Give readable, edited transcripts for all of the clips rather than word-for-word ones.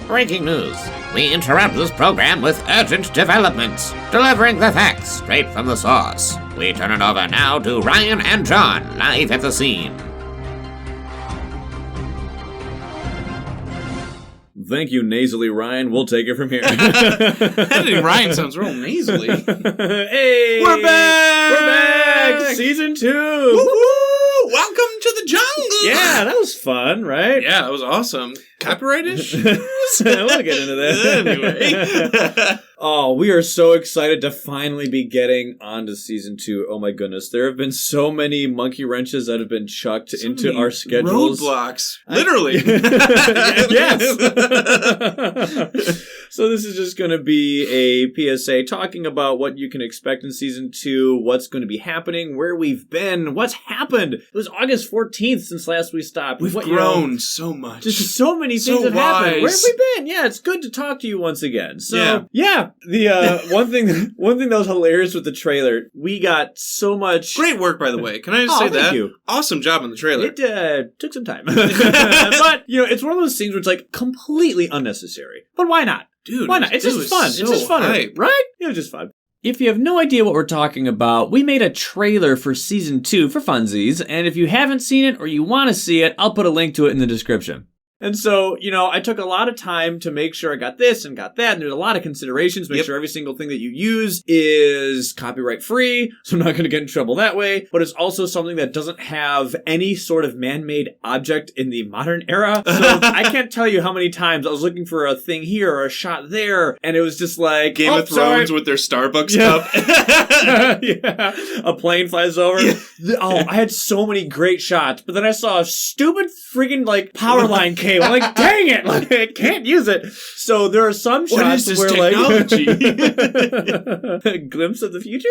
Breaking news. We interrupt this program with urgent developments, delivering the facts straight from the source. We turn it over now to Ryan and John, live at the scene. Thank you, nasally Ryan. We'll take it from here. Editing Ryan sounds real nasally. Hey! We're back! We're back! Season 2! Woo-hoo! Welcome to the jungle! Yeah, that was fun, right? Yeah, that was awesome. Copyright-ish? We'll get into that. Anyway. Oh, we are so excited to finally be getting on to Season 2. Oh my goodness. There have been so many monkey wrenches that have been chucked into our schedules. Roadblocks. Literally. Yes. So this is just going to be a PSA talking about what you can expect in Season 2, what's going to be happening, where we've been, what's happened. It was August 14th since last we stopped. We've grown so much. Just so many things have happened. Where have we been? Yeah, it's good to talk to you once again. So, yeah. The one thing that was hilarious with the trailer, we got so much... Great work, by the way. Can I just say that? Thank you. Awesome job on the trailer. It took some time. But, it's one of those things where it's like completely unnecessary. But why not? Dude, why not? It's just fun. So it's just fun, right? It was just fun. If you have no idea what we're talking about, we made a trailer for Season 2 for funsies, and if you haven't seen it or you want to see it, I'll put a link to it in the description. And so, I took a lot of time to make sure I got this and got that, and there's a lot of considerations. Make sure every single thing that you use is copyright free, so I'm not going to get in trouble that way. But it's also something that doesn't have any sort of man-made object in the modern era. So I can't tell you how many times I was looking for a thing here or a shot there, and it was just like... Game of Thrones with their Starbucks cup. Yeah. A plane flies over. Yeah. Oh, I had so many great shots, but then I saw a stupid freaking, power line cable. I'm like, dang it! I can't use it. So there are some shots what is this where technology? A glimpse of the future?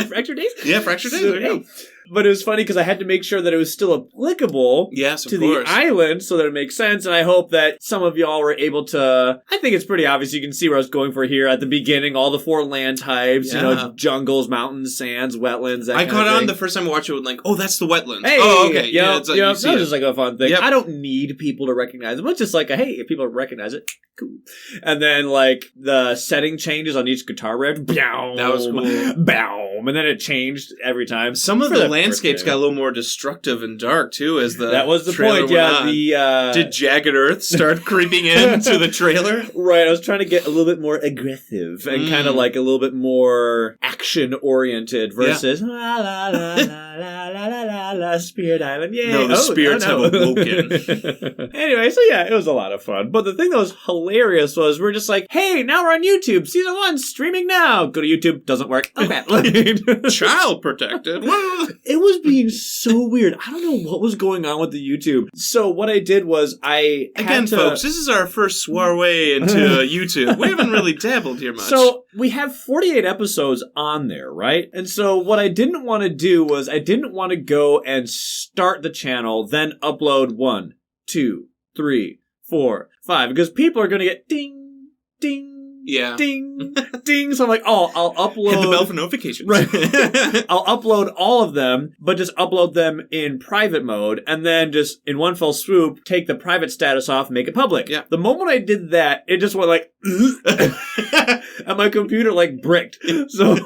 Fractured Days? Yeah, Fractured Days. There you go. But it was funny because I had to make sure that it was still applicable to the island so that it makes sense. And I hope that some of y'all were able to... I think it's pretty obvious. You can see where I was going for here at the beginning. All the 4 land types, jungles, mountains, sands, wetlands, that I caught on the first time I watched it with that's the wetlands. Hey, oh, okay. That was just a fun thing. Yep. I don't need people to recognize them. It's just hey, if people recognize it, cool. And then the setting changes on each guitar riff. That was cool. Boom. And then it changed every time. Some of the landscapes got a little more destructive and dark too as the that was the trailer point. Yeah, did Jagged Earth start creeping into the trailer? Right, I was trying to get a little bit more aggressive and kind of a little bit more action oriented versus la la la la la la la la Spirit Island. Yeah, no, the spirits have awoken. Anyway, so yeah, it was a lot of fun. But the thing that was hilarious was we're just hey, now we're on YouTube. Season 1 streaming now. Go to YouTube. Doesn't work. Okay, child protected. It was being so weird. I don't know what was going on with the YouTube. So what I did was folks, this is our first soiree into YouTube. We haven't really dabbled here much. So we have 48 episodes on there, right? And so what I didn't want to do was I didn't want to go and start the channel, then upload 1, 2, 3, 4, 5, because people are going to get ding, ding, ding, ding. So I'm I'll upload. Hit the bell for notifications. Right. I'll upload all of them, but just upload them in private mode, and then just in one fell swoop, take the private status off, make it public. Yeah. The moment I did that, it just went and my computer bricked. So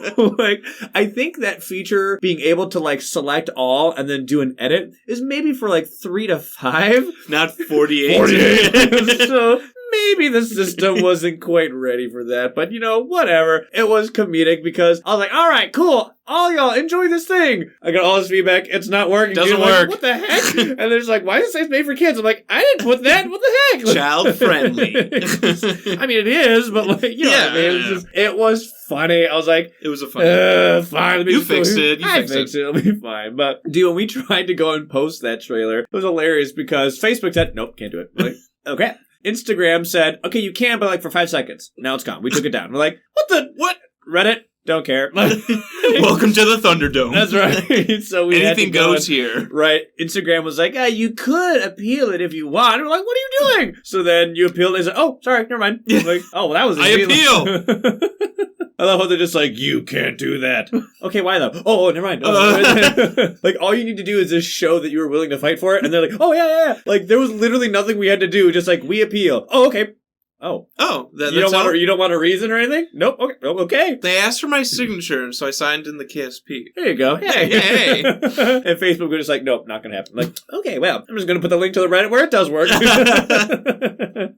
I think that feature being able to select all and then do an edit is maybe for 3 to 5, not 48. 48. So maybe the system wasn't quite ready for that, but whatever. It was comedic because I was all right, cool. All y'all enjoy this thing. I got all this feedback. It's not working. Doesn't work. What the heck? And they're just why does it say it's made for kids? I'm I didn't put that. What the heck? Child friendly. I mean, it is, but what I mean? It was funny. I was it was a funny. Fine. You fixed it. I fixed it. It'll be fine. But dude, when we tried to go and post that trailer, it was hilarious because Facebook said, nope, can't do it. Okay. Instagram said, okay, you can, but for 5 seconds. Now it's gone. We took it down. We're what? Reddit? Don't care. Welcome to the Thunderdome. That's right. So we anything goes here. Right. Instagram was you could appeal it if you want. And we're what are you doing? So then you appealed. They said, oh, sorry, never mind. Oh, well, that was I appeal. I love how they're just you can't do that. Okay, why though? Oh, never mind. Oh. All you need to do is just show that you were willing to fight for it. And they're oh, yeah. There was literally nothing we had to do. Just we appeal. Oh, okay. Oh. Oh, You don't want a reason or anything? Nope. Okay. They asked for my signature, and so I signed in the KSP. There you go. Hey. And Facebook was just like, nope, not going to happen. Like, okay, well, I'm just going to put the link to the Reddit where it does work.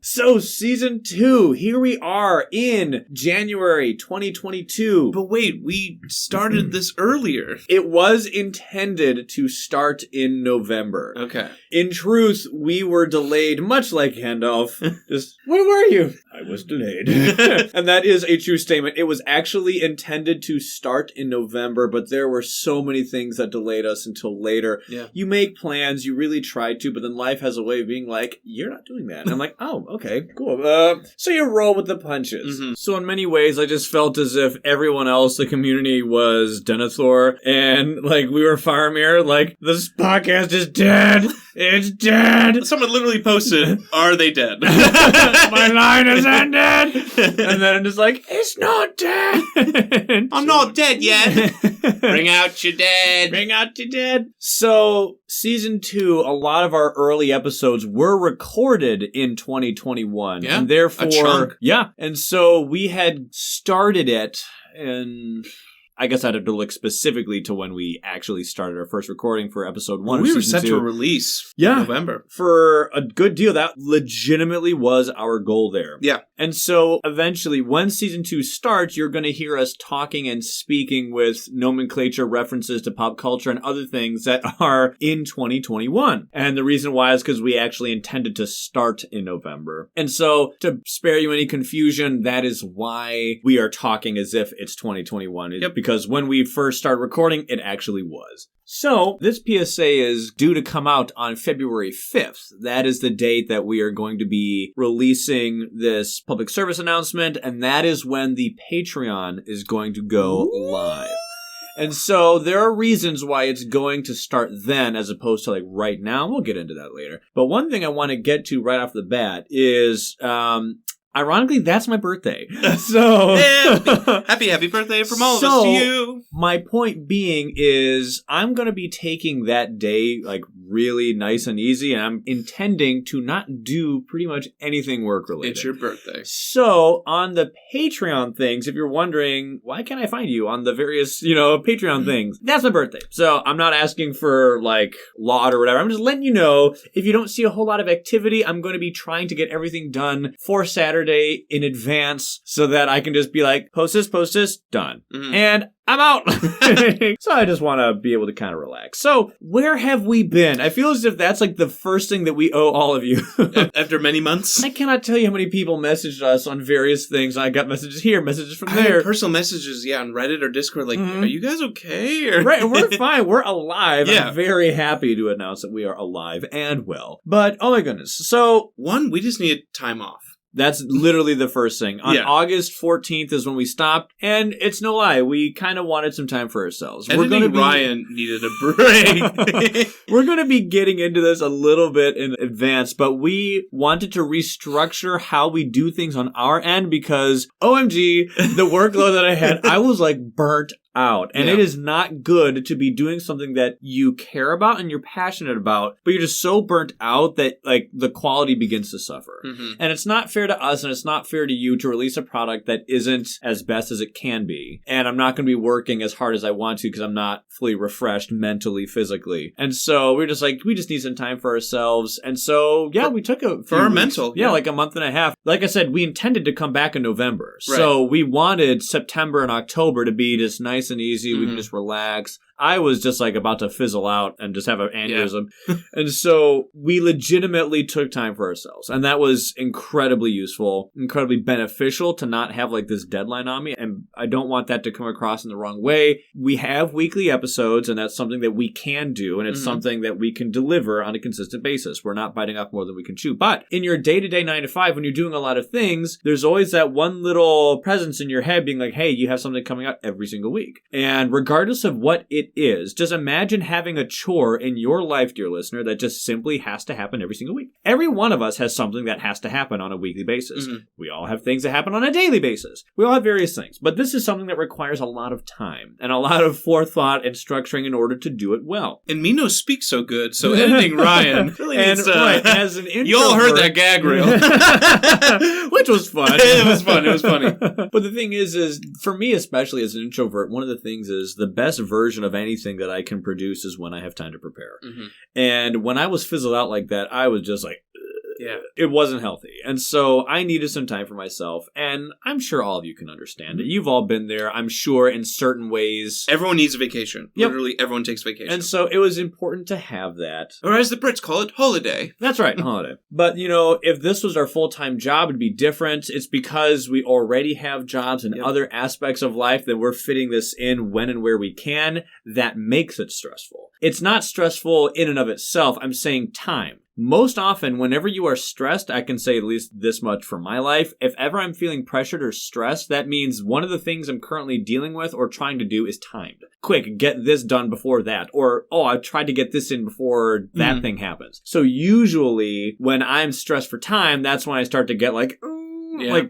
So, season 2, here we are in January 2022. But wait, we started this earlier. It was intended to start in November. Okay. In truth, we were delayed, much like Gandalf. Just, where were you? I was delayed. And that is a true statement. It was actually intended to start in November, but there were so many things that delayed us until later. Yeah. You make plans, you really try to, but then life has a way of being like, you're not doing that. And I'm like, oh, okay, cool. So you roll with the punches. Mm-hmm. So in many ways, I just felt as if everyone else, the community, was Denethor, and like we were Faramir, like, this podcast is dead. It's dead. Someone literally posted, "Are they dead?" My line is ended. And then I'm just like, it's not dead. I'm not dead yet. Bring out your dead. Bring out your dead. So, season 2, a lot of our early episodes were recorded in 2021. Yeah, and therefore, a chunk. Yeah. And so we had started it in... I guess I'd have to look specifically to when we actually started our first recording for episode 1 of we were season set 2. to release in November. For a good deal. That legitimately was our goal there. Yeah. And so eventually, when season 2 starts, you're going to hear us talking and speaking with nomenclature references to pop culture and other things that are in 2021. And the reason why is because we actually intended to start in November. And so to spare you any confusion, that is why we are talking as if it's 2021. Yep. Because when we first started recording, it actually was. So, this PSA is due to come out on February 5th. That is the date that we are going to be releasing this public service announcement, and that is when the Patreon is going to go live. And so, there are reasons why it's going to start then as opposed to like right now. We'll get into that later. But one thing I want to get to right off the bat is... ironically, that's my birthday. So happy birthday from all of us to you. My point being is I'm going to be taking that day like really nice and easy, and I'm intending to not do pretty much anything work related. It's your birthday. So on the Patreon things, if you're wondering, why can't I find you on the various, Patreon things? That's my birthday. So I'm not asking for like laud or whatever. I'm just letting you know if you don't see a whole lot of activity, I'm going to be trying to get everything done for Saturday in advance so that I can just be like, post this, done. Mm-hmm. And I'm out. So I just want to be able to kind of relax. So where have we been? I feel as if that's like the first thing that we owe all of you. After many months? I cannot tell you how many people messaged us on various things. I got messages here, messages from I there. had personal messages, on Reddit or Discord, like, Are you guys okay? Or... Right, we're fine. We're alive. Yeah. I'm very happy to announce that we are alive and well. But, oh my goodness. So... One, we just need time off. That's literally the first thing. On August 14th is when we stopped, and it's no lie, we kind of wanted some time for ourselves. Ryan needed a break. We're going to be getting into this a little bit in advance, but we wanted to restructure how we do things on our end because, OMG, the workload that I had, I was like burnt out. And it is not good to be doing something that you care about and you're passionate about, but you're just so burnt out that like the quality begins to suffer. Mm-hmm. And it's not fair to us and it's not fair to you to release a product that isn't as best as it can be. And I'm not going to be working as hard as I want to because I'm not fully refreshed mentally, physically. And so we're just like, we just need some time for ourselves. And so, we took a for our weeks. mental. Yeah, like a month and a half. Like I said, we intended to come back in November. Right. So we wanted September and October to be just nice and easy. We can just relax. I was just like about to fizzle out and just have an aneurysm. Yeah. And so we legitimately took time for ourselves. And that was incredibly useful, incredibly beneficial to not have like this deadline on me. And I don't want that to come across in the wrong way. We have weekly episodes and that's something that we can do. And it's something that we can deliver on a consistent basis. We're not biting off more than we can chew. But in your day-to-day 9 to 5, when you're doing a lot of things, there's always that one little presence in your head being like, hey, you have something coming out every single week. And regardless of what it it is. Just imagine having a chore in your life, dear listener, that just simply has to happen every single week. Every one of us has something that has to happen on a weekly basis. Mm-hmm. We all have things that happen on a daily basis. We all have various things. But this is something that requires a lot of time and a lot of forethought and structuring in order to do it well. And me no speak so good, so editing Ryan really needs to... Right, as an introvert... You all heard that gag reel. Which was fun. It was fun. It was funny. But the thing is for me, especially as an introvert, one of the things is the best version of anything that I can produce is when I have time to prepare. Mm-hmm. And when I was fizzled out like that, I was just like... Yeah, it wasn't healthy. And so I needed some time for myself. And I'm sure all of you can understand it. You've all been there, I'm sure, in certain ways. Everyone needs a vacation. Yep. Literally, everyone takes vacation. And so it was important to have that. Or as the Brits call it, holiday. That's right, holiday. But, if this was our full-time job, it'd be different. It's because we already have jobs and other aspects of life that we're fitting this in when and where we can. That makes it stressful. It's not stressful in and of itself. I'm saying time. Most often, whenever you are stressed, I can say at least this much for my life, if ever I'm feeling pressured or stressed, that means one of the things I'm currently dealing with or trying to do is timed. Quick, get this done before that. Or, I've tried to get this in before that thing happens. So usually, when I'm stressed for time, that's when I start to get like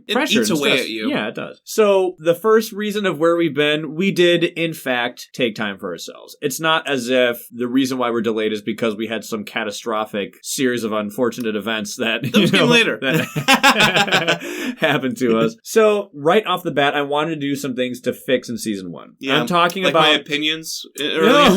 pressure. It eats away at you. Yeah, it does. So the first reason of where we've been, we did, in fact, take time for ourselves. It's not as if the reason why we're delayed is because we had some catastrophic series of unfortunate events that that happened to us. So right off the bat, I wanted to do some things to fix in season 1. Yeah, I'm talking about my opinions early.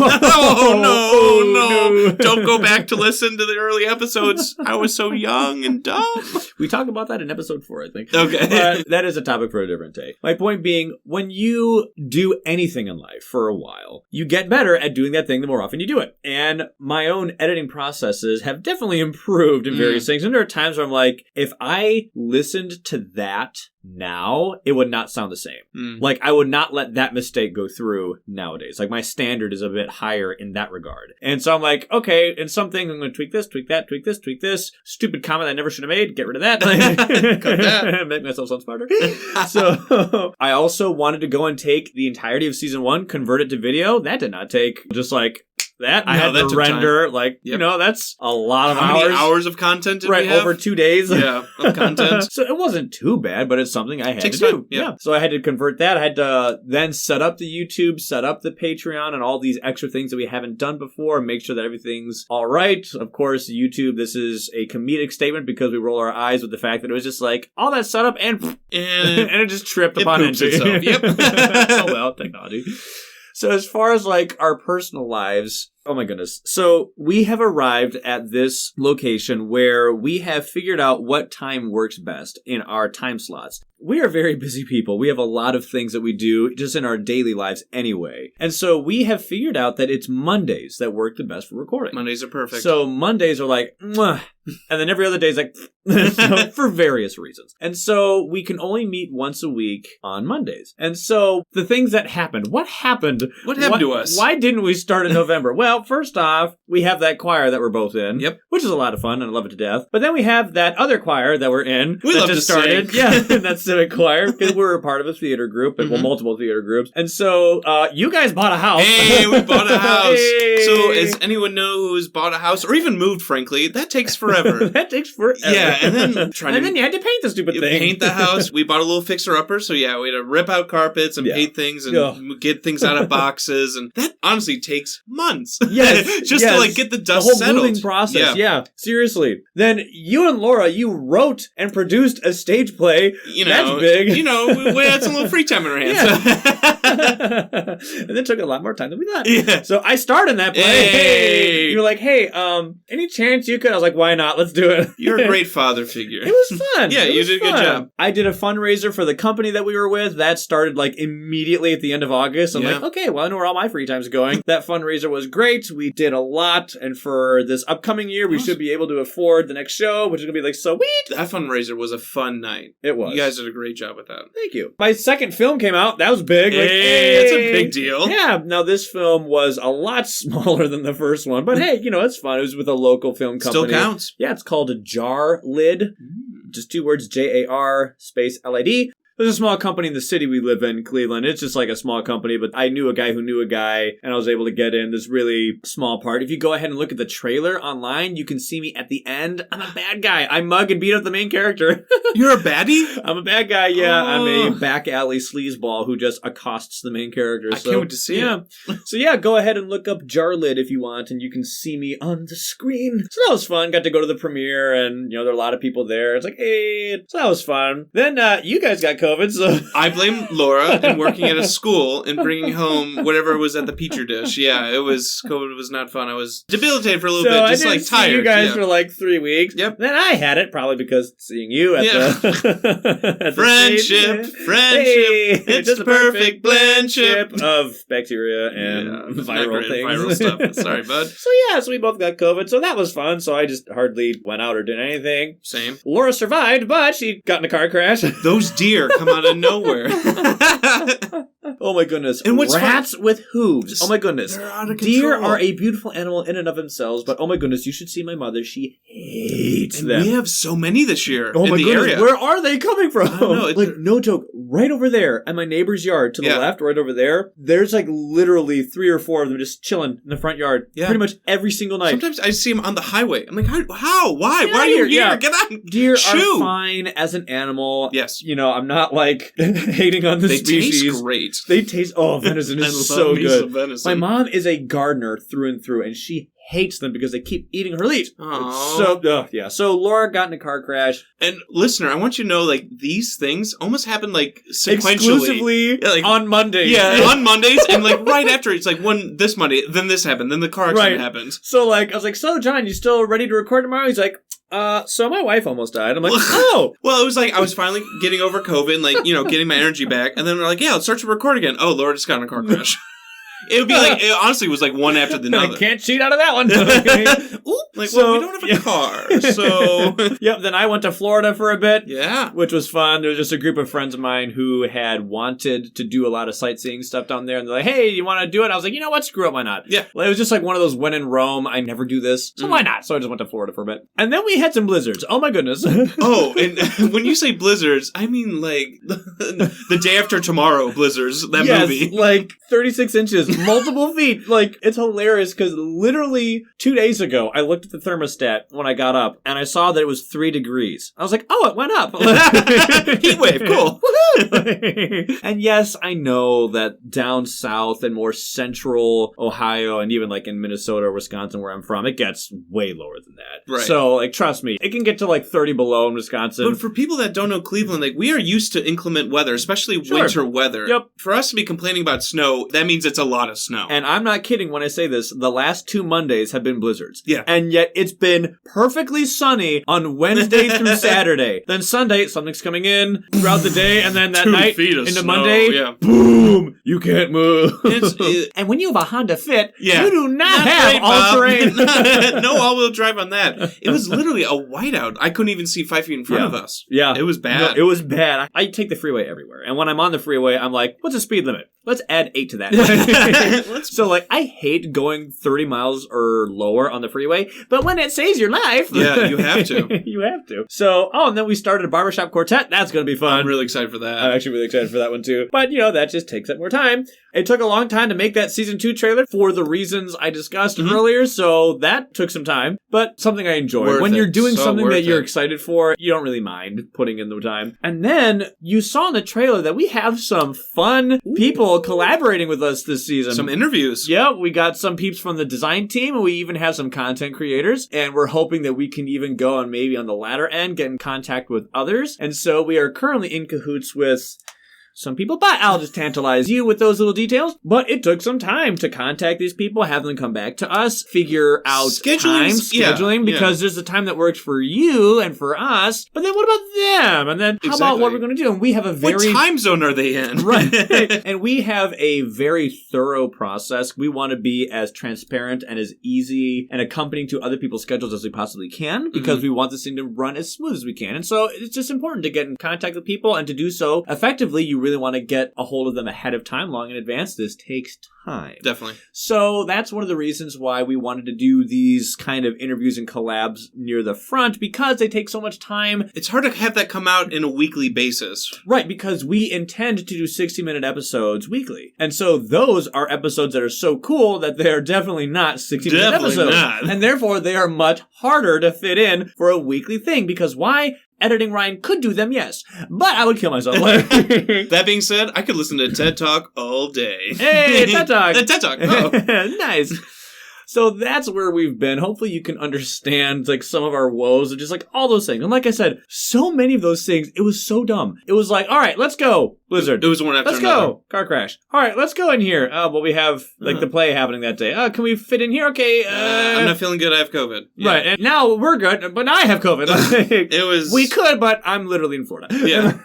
No. Don't go back to listen to the early episodes. I was so young and dumb. We talk about that in episode 4, I think. Okay. But that is a topic for a different day. My point being, when you do anything in life for a while, you get better at doing that thing the more often you do it. And my own editing processes have definitely improved in various things. And there are times where I'm like, if I listened to that now, it would not sound the same. Like, I would not let that mistake go through nowadays. Like, my standard is a bit higher in that regard. And so I'm like, okay, in some things I'm going to tweak this, tweak that, tweak this, tweak this. Stupid comment I never should have made. Get rid of that. Cut that. Make myself sound smarter. So I also wanted to go and take the entirety of season 1, convert it to video. That did not take just like... that. I had to render, that's a lot of hours. How many hours of content did we have? Over 2 days. Yeah, of content. So it wasn't too bad, but it's something I had to do. Yeah. So I had to convert that. I had to then set up the YouTube, set up the Patreon, and all these extra things that we haven't done before, and make sure that everything's all right. Of course, YouTube, this is a comedic statement because we roll our eyes with the fact that it was just like, all that setup, and it just tripped upon entry. Yep. Oh well, technology. So as far as like our personal lives, oh my goodness. So we have arrived at this location where we have figured out what time works best in our time slots. We are very busy people. We have a lot of things that we do just in our daily lives anyway. And so we have figured out that it's Mondays that work the best for recording. Mondays are perfect. So Mondays are like, mwah. And then every other day is like, for various reasons. And so we can only meet once a week on Mondays. And so the things that happened, what happened? What happened to us? Why didn't we start in November? Well, first off, we have that choir that we're both in. Yep. Which is a lot of fun and I love it to death. But then we have that other choir that we're in. We love just started. Sing. Yeah, that's civic choir because we're a part of a theater group and multiple theater groups. And so you guys bought a house. Hey, we bought a house. Hey. So does anyone know who's bought a house or even moved, frankly? That takes forever. That takes forever. Yeah, and then then you had to paint the stupid thing. Paint the house. We bought a little fixer-upper. So yeah, we had to rip out carpets and paint things and get things out of boxes. And that honestly takes months. Yes. Just to like get the dust settled. The whole moving process. Yeah. Seriously. Then you and Laura, you wrote and produced a stage play. That's big. We had some little free time in our hands. Yeah. And it took a lot more time than we thought. Yeah. So I starred in that play. Hey. You were like, hey, any chance you could? I was like, why not? Let's do it. You're a great father figure. It was fun. Yeah, you did a good job. I did a fundraiser for the company that we were with. That started like immediately at the end of August. I'm like, okay, well, I know where all my free time's going. That fundraiser was great. We did a lot. And for this upcoming year, we should be able to afford the next show, which is going to be like, sweet. That fundraiser was a fun night. It was. You guys did a great job with that. Thank you. My second film came out. That was big. Hey, that's a big deal. Yeah. Now, this film was a lot smaller than the first one. But hey, it's fun. It was with a local film company. Still counts. Yeah, it's called Jar Lid. Just 2 words, JAR space LID. There's a small company in the city we live in, Cleveland. It's just like a small company, but I knew a guy who knew a guy, and I was able to get in this really small part. If you go ahead and look at the trailer online, you can see me at the end. I'm a bad guy. I mug and beat up the main character. You're a baddie? I'm a bad guy, yeah. I'm a back alley sleazeball who just accosts the main character. I can't wait to see it. So yeah, go ahead and look up Jarlid if you want, and you can see me on the screen. So that was fun. Got to go to the premiere, and, there are a lot of people there. It's like, hey. So that was fun. Then you guys got COVID, so... I blame Laura and working at a school and bringing home whatever was at the Petri dish. Yeah, COVID was not fun. I was debilitated for a little bit, just like tired. See you guys for like 3 weeks. Yep. Then I had it, probably because seeing you at the... at friendship, hey, it's the perfect blendship of bacteria and viral things. Viral stuff. Sorry, bud. So we both got COVID, so that was fun. So I just hardly went out or did anything. Same. Laura survived, but she got in a car crash. Those deer come out of nowhere. Oh my goodness. And what's rats with hooves. Oh my goodness. They're out of control. Deer are a beautiful animal in and of themselves, but oh my goodness, you should see my mother. She hates them. We have so many this year in the goodness, area. Where are they coming from? I don't know. Like, no joke. Right over there at my neighbor's yard to the left, right over there, there's like literally 3 or 4 of them just chilling in the front yard. Yeah. Pretty much every single night. Sometimes I see them on the highway. I'm like, how? Why? Why are you here? Yeah. Get out. Deer are fine as an animal. Yes. I'm not like hating on the species. They taste great. They taste, venison is so good. Venison. My mom is a gardener through and through, and she hates them because they keep eating her leaves. Aww. So Laura got in a car crash. And listener, I want you to know, like, these things almost happen like sequentially. Exclusively on Mondays. Yeah, on Mondays, and like right after, it's like this Monday, then this happened, then the car accident happens. So like, I was like, so John, you still ready to record tomorrow? He's like, so my wife almost died. I'm like, oh. Well, it was like I was finally getting over COVID and like, getting my energy back. And then we're like, yeah, let's start to record again. Oh, Laura just got in a car crash. It would be like, it honestly was like one after the other. I can't cheat out of that one. We don't have a car, so... Yep, then I went to Florida for a bit. Yeah. Which was fun. There was just a group of friends of mine who had wanted to do a lot of sightseeing stuff down there. And they're like, hey, you want to do it? I was like, you know what? Screw it, why not? Yeah. It was just like one of those when in Rome, I never do this. So why not? So I just went to Florida for a bit. And then we had some blizzards. Oh my goodness. Oh, and when you say blizzards, I mean like the day after tomorrow blizzards, that movie. Like 36 inches, multiple feet. Like, it's hilarious because literally 2 days ago, I looked at the thermostat when I got up and I saw that it was 3 degrees. I was like, oh, it went up. Heat wave, cool. And yes, I know that down south and more central Ohio and even like in Minnesota or Wisconsin where I'm from, it gets way lower than that. Right. So, like, trust me, it can get to like 30 below in Wisconsin. But for people that don't know Cleveland, like, we are used to inclement weather, especially winter weather. Yep. For us to be complaining about snow, that means it's a lot of snow. And I'm not kidding when I say this. The last 2 Mondays have been blizzards. Yeah. And yet it's been perfectly sunny on Wednesday through Saturday. Then Sunday, something's coming in throughout the day. And then that 2 night feet of into snow, Monday, boom, you can't move. And when you have a Honda Fit, you do not have all-terrain. No all-wheel drive on that. It was literally a whiteout. I couldn't even see 5 feet in front of us. Yeah. It was bad. No, it was bad. I take the freeway everywhere. And when I'm on the freeway, I'm like, what's the speed limit? Let's add 8 to that. So, like, I hate going 30 miles or lower on the freeway, but when it saves your life... Yeah, you have to. You have to. So, and then we started a barbershop quartet. That's going to be fun. I'm really excited for that. I'm actually really excited for that one, too. But, that just takes up more time. It took a long time to make that Season 2 trailer for the reasons I discussed earlier, so that took some time, but something I enjoy. When you're doing something that you're excited for, you don't really mind putting in the time. And then you saw in the trailer that we have some fun people collaborating with us this season. Some interviews. Yeah, we got some peeps from the design team, and we even have some content creators, and we're hoping that we can even go and maybe on the latter end get in contact with others. And so we are currently in cahoots with some people, but I'll just tantalize you with those little details. But it took some time to contact these people, have them come back to us, figure out scheduling, because there's a time that works for you and for us. But then what about them? And then how about what we're going to do? And we have a very... What time zone are they in? Right. And we have a very thorough process. We want to be as transparent and as easy and accompanying to other people's schedules as we possibly can, because we want this thing to run as smooth as we can. And so it's just important to get in contact with people, and to do so effectively, you really want to get a hold of them ahead of time, long in advance, this takes time. Definitely. So that's one of the reasons why we wanted to do these kind of interviews and collabs near the front, because they take so much time. It's hard to have that come out in a weekly basis. Right, because we intend to do 60-minute episodes weekly. And so those are episodes that are so cool that they are definitely not 60-minute episodes. Not. And therefore, they are much harder to fit in for a weekly thing. Because why? Editing Ryan could do them, yes. But I would kill myself. That being said, I could listen to TED Talk all day. Hey, TED Talk. TED Talk. Oh. Nice. So that's where we've been. Hopefully you can understand like some of our woes and just like all those things. And like I said, so many of those things, it was so dumb. It was like, all right, let's go. Blizzard. It was one after let's another. Go. Car crash. All right, let's go in here. Oh, but we have like the play happening that day. Oh, can we fit in here? Okay. I'm not feeling good. I have COVID. Yeah. Right. And now we're good, but now I have COVID. It was... We could, but I'm literally in Florida. Yeah.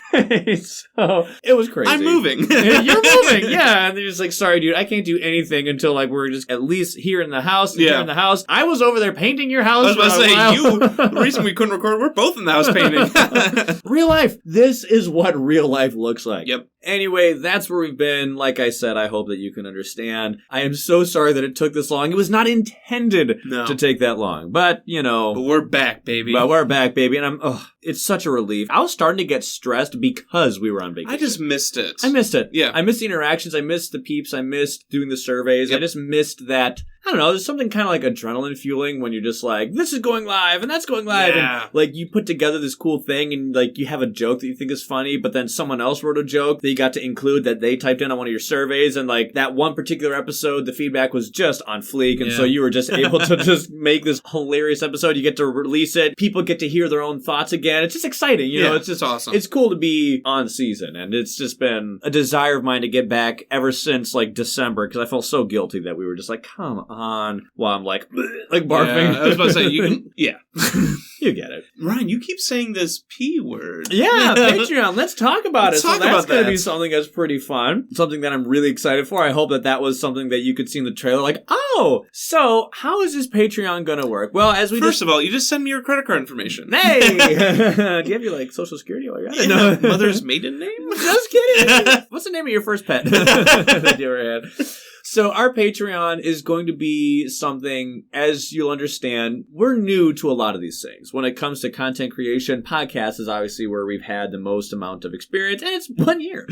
So it was crazy. I'm moving. You're moving. Yeah. And they're just like, sorry, dude, I can't do anything until like we're just at least here in the house. Yeah. Here in the house. I was over there painting your house. I was about to say, the reason we couldn't record, we're both in the house painting. Real life. This is what real life looks like. Yep. Anyway, that's where we've been. Like I said, I hope that you can understand. I am so sorry that it took this long. It was not intended to take that long. But, you know. But we're back, baby. And it's such a relief. I was starting to get stressed because we were on vacation. I just missed it. I missed it. Yeah. I missed the interactions. I missed the peeps. I missed doing the surveys. Yep. I just missed that. I don't know, there's something kind of like adrenaline fueling when you're just like, this is going live and that's going live. Yeah. And like you put together this cool thing and like you have a joke that you think is funny, but then someone else wrote a joke that you got to include that they typed in on one of your surveys. And like that one particular episode, the feedback was just on fleek. And so you were just able to just make this hilarious episode. You get to release it. People get to hear their own thoughts again. It's just exciting. You know, it's just awesome. It's cool to be on season. And it's just been a desire of mine to get back ever since like December because I felt so guilty that we were just like, come on. While I'm like barfing. Yeah, I was about to say, you get it. Ryan, you keep saying this P word. Yeah, Patreon. Let's talk about it. Talk so that's going to that. be something that's pretty fun. Something that I'm really excited for. I hope that was something that you could see in the trailer. Like, oh, so how is this Patreon going to work? Well, as we First of all, you just send me your credit card information. Hey! Do you have your, like, social security while you're at it? No. Mother's maiden name? Just kidding. What's the name of your first pet that you ever had? So our Patreon is going to be something, as you'll understand, we're new to a lot of these things. When it comes to content creation, podcast is obviously where we've had the most amount of experience, and it's 1 year.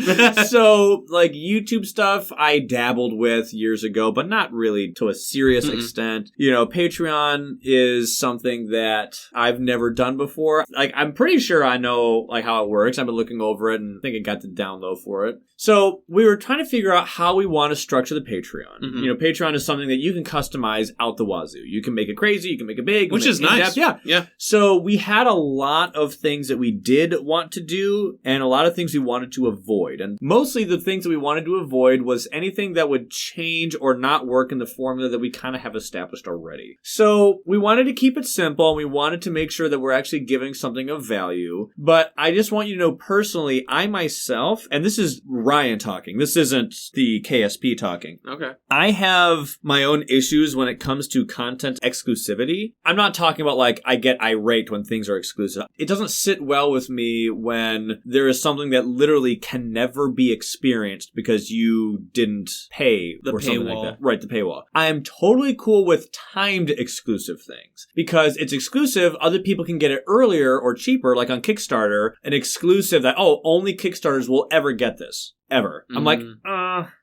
So, like, YouTube stuff, I dabbled with years ago, but not really to a serious extent. You know, Patreon is something that I've never done before. Like, I'm pretty sure I know, like, how it works. I've been looking over it, and I think I got the down low for it. So, we were trying to figure out how we want to structure the Patreon. You know, Patreon is something that you can customize out the wazoo. You can make it crazy, you can make it big, which is nice. Yeah. So we had a lot of things that we did want to do and a lot of things we wanted to avoid. And mostly the things that we wanted to avoid was anything that would change or not work in the formula that we kind of have established already. So we wanted to keep it simple and we wanted to make sure that we're actually giving something of value. But I just want you to know personally, I myself, and this is Ryan talking, this isn't the KSP talking. Okay. I have my own issues when it comes to content exclusivity. I'm not talking about like I get irate when things are exclusive. It doesn't sit well with me when there is something that literally can never be experienced because you didn't pay the or something paywall. like that. Right, the paywall. I am totally cool with timed exclusive things because it's exclusive. Other people can get it earlier or cheaper, like on Kickstarter, an exclusive that, only Kickstarters will ever get this. Ever. I'm like,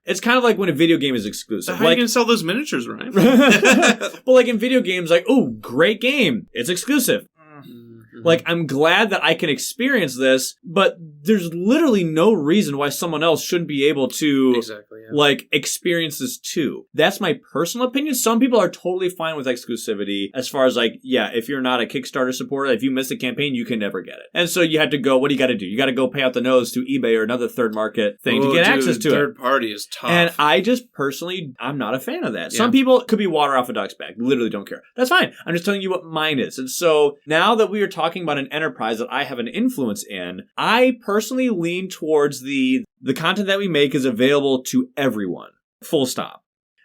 it's kind of like when a video game is exclusive. So how are you going to sell those miniatures, Ryan? But like in video games, like, great game. It's exclusive. Like, I'm glad that I can experience this, but there's literally no reason why someone else shouldn't be able to, like, experience this too. That's my personal opinion. Some people are totally fine with exclusivity as far as, like, if you're not a Kickstarter supporter, if you miss a campaign, you can never get it. And so you had to go, what do you got to do? You got to go pay out the nose to eBay or another third market thing to get access to it. Third party is tough. And I just personally, I'm not a fan of that. Some people, it could be water off a duck's back. Literally don't care. That's fine. I'm just telling you what mine is. And so now that we are talking about an enterprise that I have an influence in, I personally lean towards the content that we make is available to everyone. Full stop.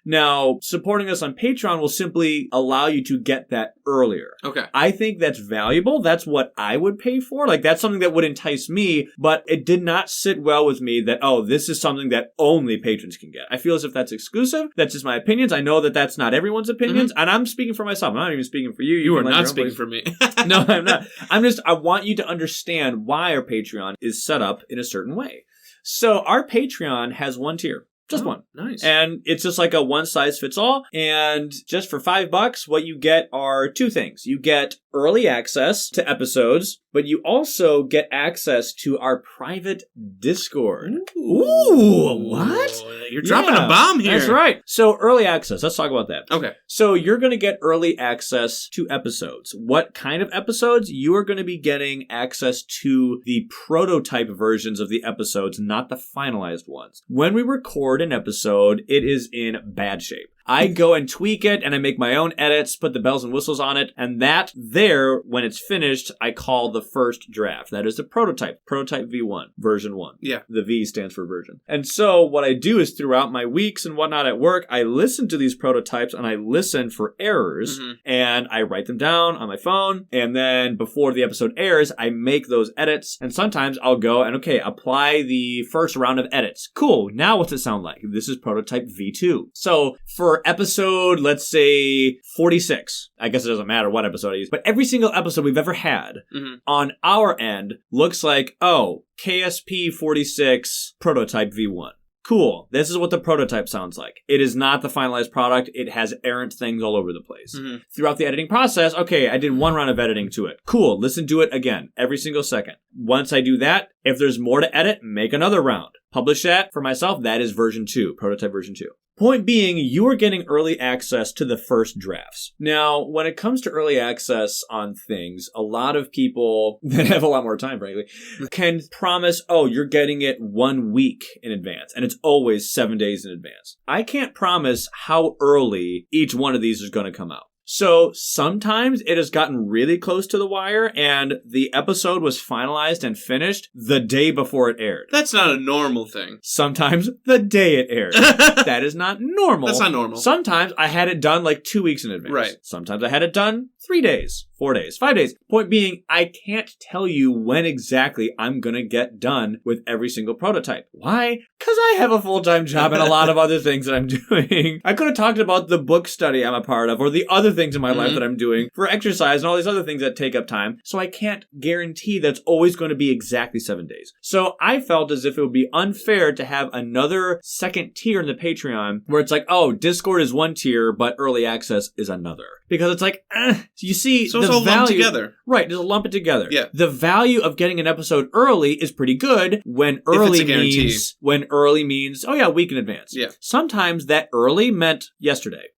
Now, supporting us on Patreon will simply allow you to get that earlier. Okay. I think that's valuable. That's what I would pay for. Like, that's something that would entice me, but it did not sit well with me that, oh, this is something that only patrons can get. I feel as if that's exclusive. That's just my opinions. I know that that's not everyone's opinions, and I'm speaking for myself. I'm not even speaking for you. You are not speaking for me. No, I'm not. I want you to understand why our Patreon is set up in a certain way. So our Patreon has one tier. Just one. Nice. And it's just like a one-size-fits-all. And just for $5, what you get are two things. You get early access to episodes, but you also get access to our private Discord. Ooh, what? You're dropping a bomb here. That's right. So early access. Let's talk about that. Okay. So you're going to get early access to episodes. What kind of episodes? You are going to be getting access to the prototype versions of the episodes, not the finalized ones. When we record an episode, it is in bad shape. I go and tweak it, and I make my own edits, put the bells and whistles on it, and that there, when it's finished, I call the first draft. That is the prototype V1, version 1. Yeah. The V stands for version. And so what I do is throughout my weeks and whatnot at work, I listen to these prototypes, and I listen for errors, and I write them down on my phone, and then before the episode airs, I make those edits, and sometimes I'll go and, okay, apply the first round of edits. Cool, now what's it sound like? This is prototype V2. So for episode, let's say 46, I guess it doesn't matter what episode I use, but every single episode we've ever had on our end looks like, oh, KSP 46 prototype V1. Cool. This is what the prototype sounds like. It is not the finalized product. It has errant things all over the place. Throughout the editing process, okay, I did one round of editing to it. Cool. Listen to it again every single second. Once I do that, if there's more to edit, make another round. Publish that for myself. That is version 2, prototype version 2. Point being, you are getting early access to the first drafts. Now, when it comes to early access on things, a lot of people that have a lot more time, frankly, can promise, oh, you're getting it 1 week in advance, and it's always 7 days in advance. I can't promise how early each one of these is going to come out. So sometimes it has gotten really close to the wire and the episode was finalized and finished the day before it aired. That's not a normal thing. Sometimes the day it aired. That is not normal. That's not normal. Sometimes I had it done like 2 weeks in advance. Right. Sometimes I had it done 3 days, 4 days, 5 days. Point being, I can't tell you when exactly I'm going to get done with every single prototype. Why? Because I have a full-time job and a lot of other things that I'm doing. I could have talked about the book study I'm a part of or the other things in my life that I'm doing for exercise and all these other things that take up time. So I can't guarantee that's always going to be exactly 7 days. So I felt as if it would be unfair to have another second tier in the Patreon where it's like, oh, Discord is one tier, but early access is another. Because it's like, you see, so the it's all value, lumped together. Right, just lump it together. Yeah. The value of getting an episode early is pretty good when early means, oh yeah, a week in advance. Yeah. Sometimes that early meant yesterday.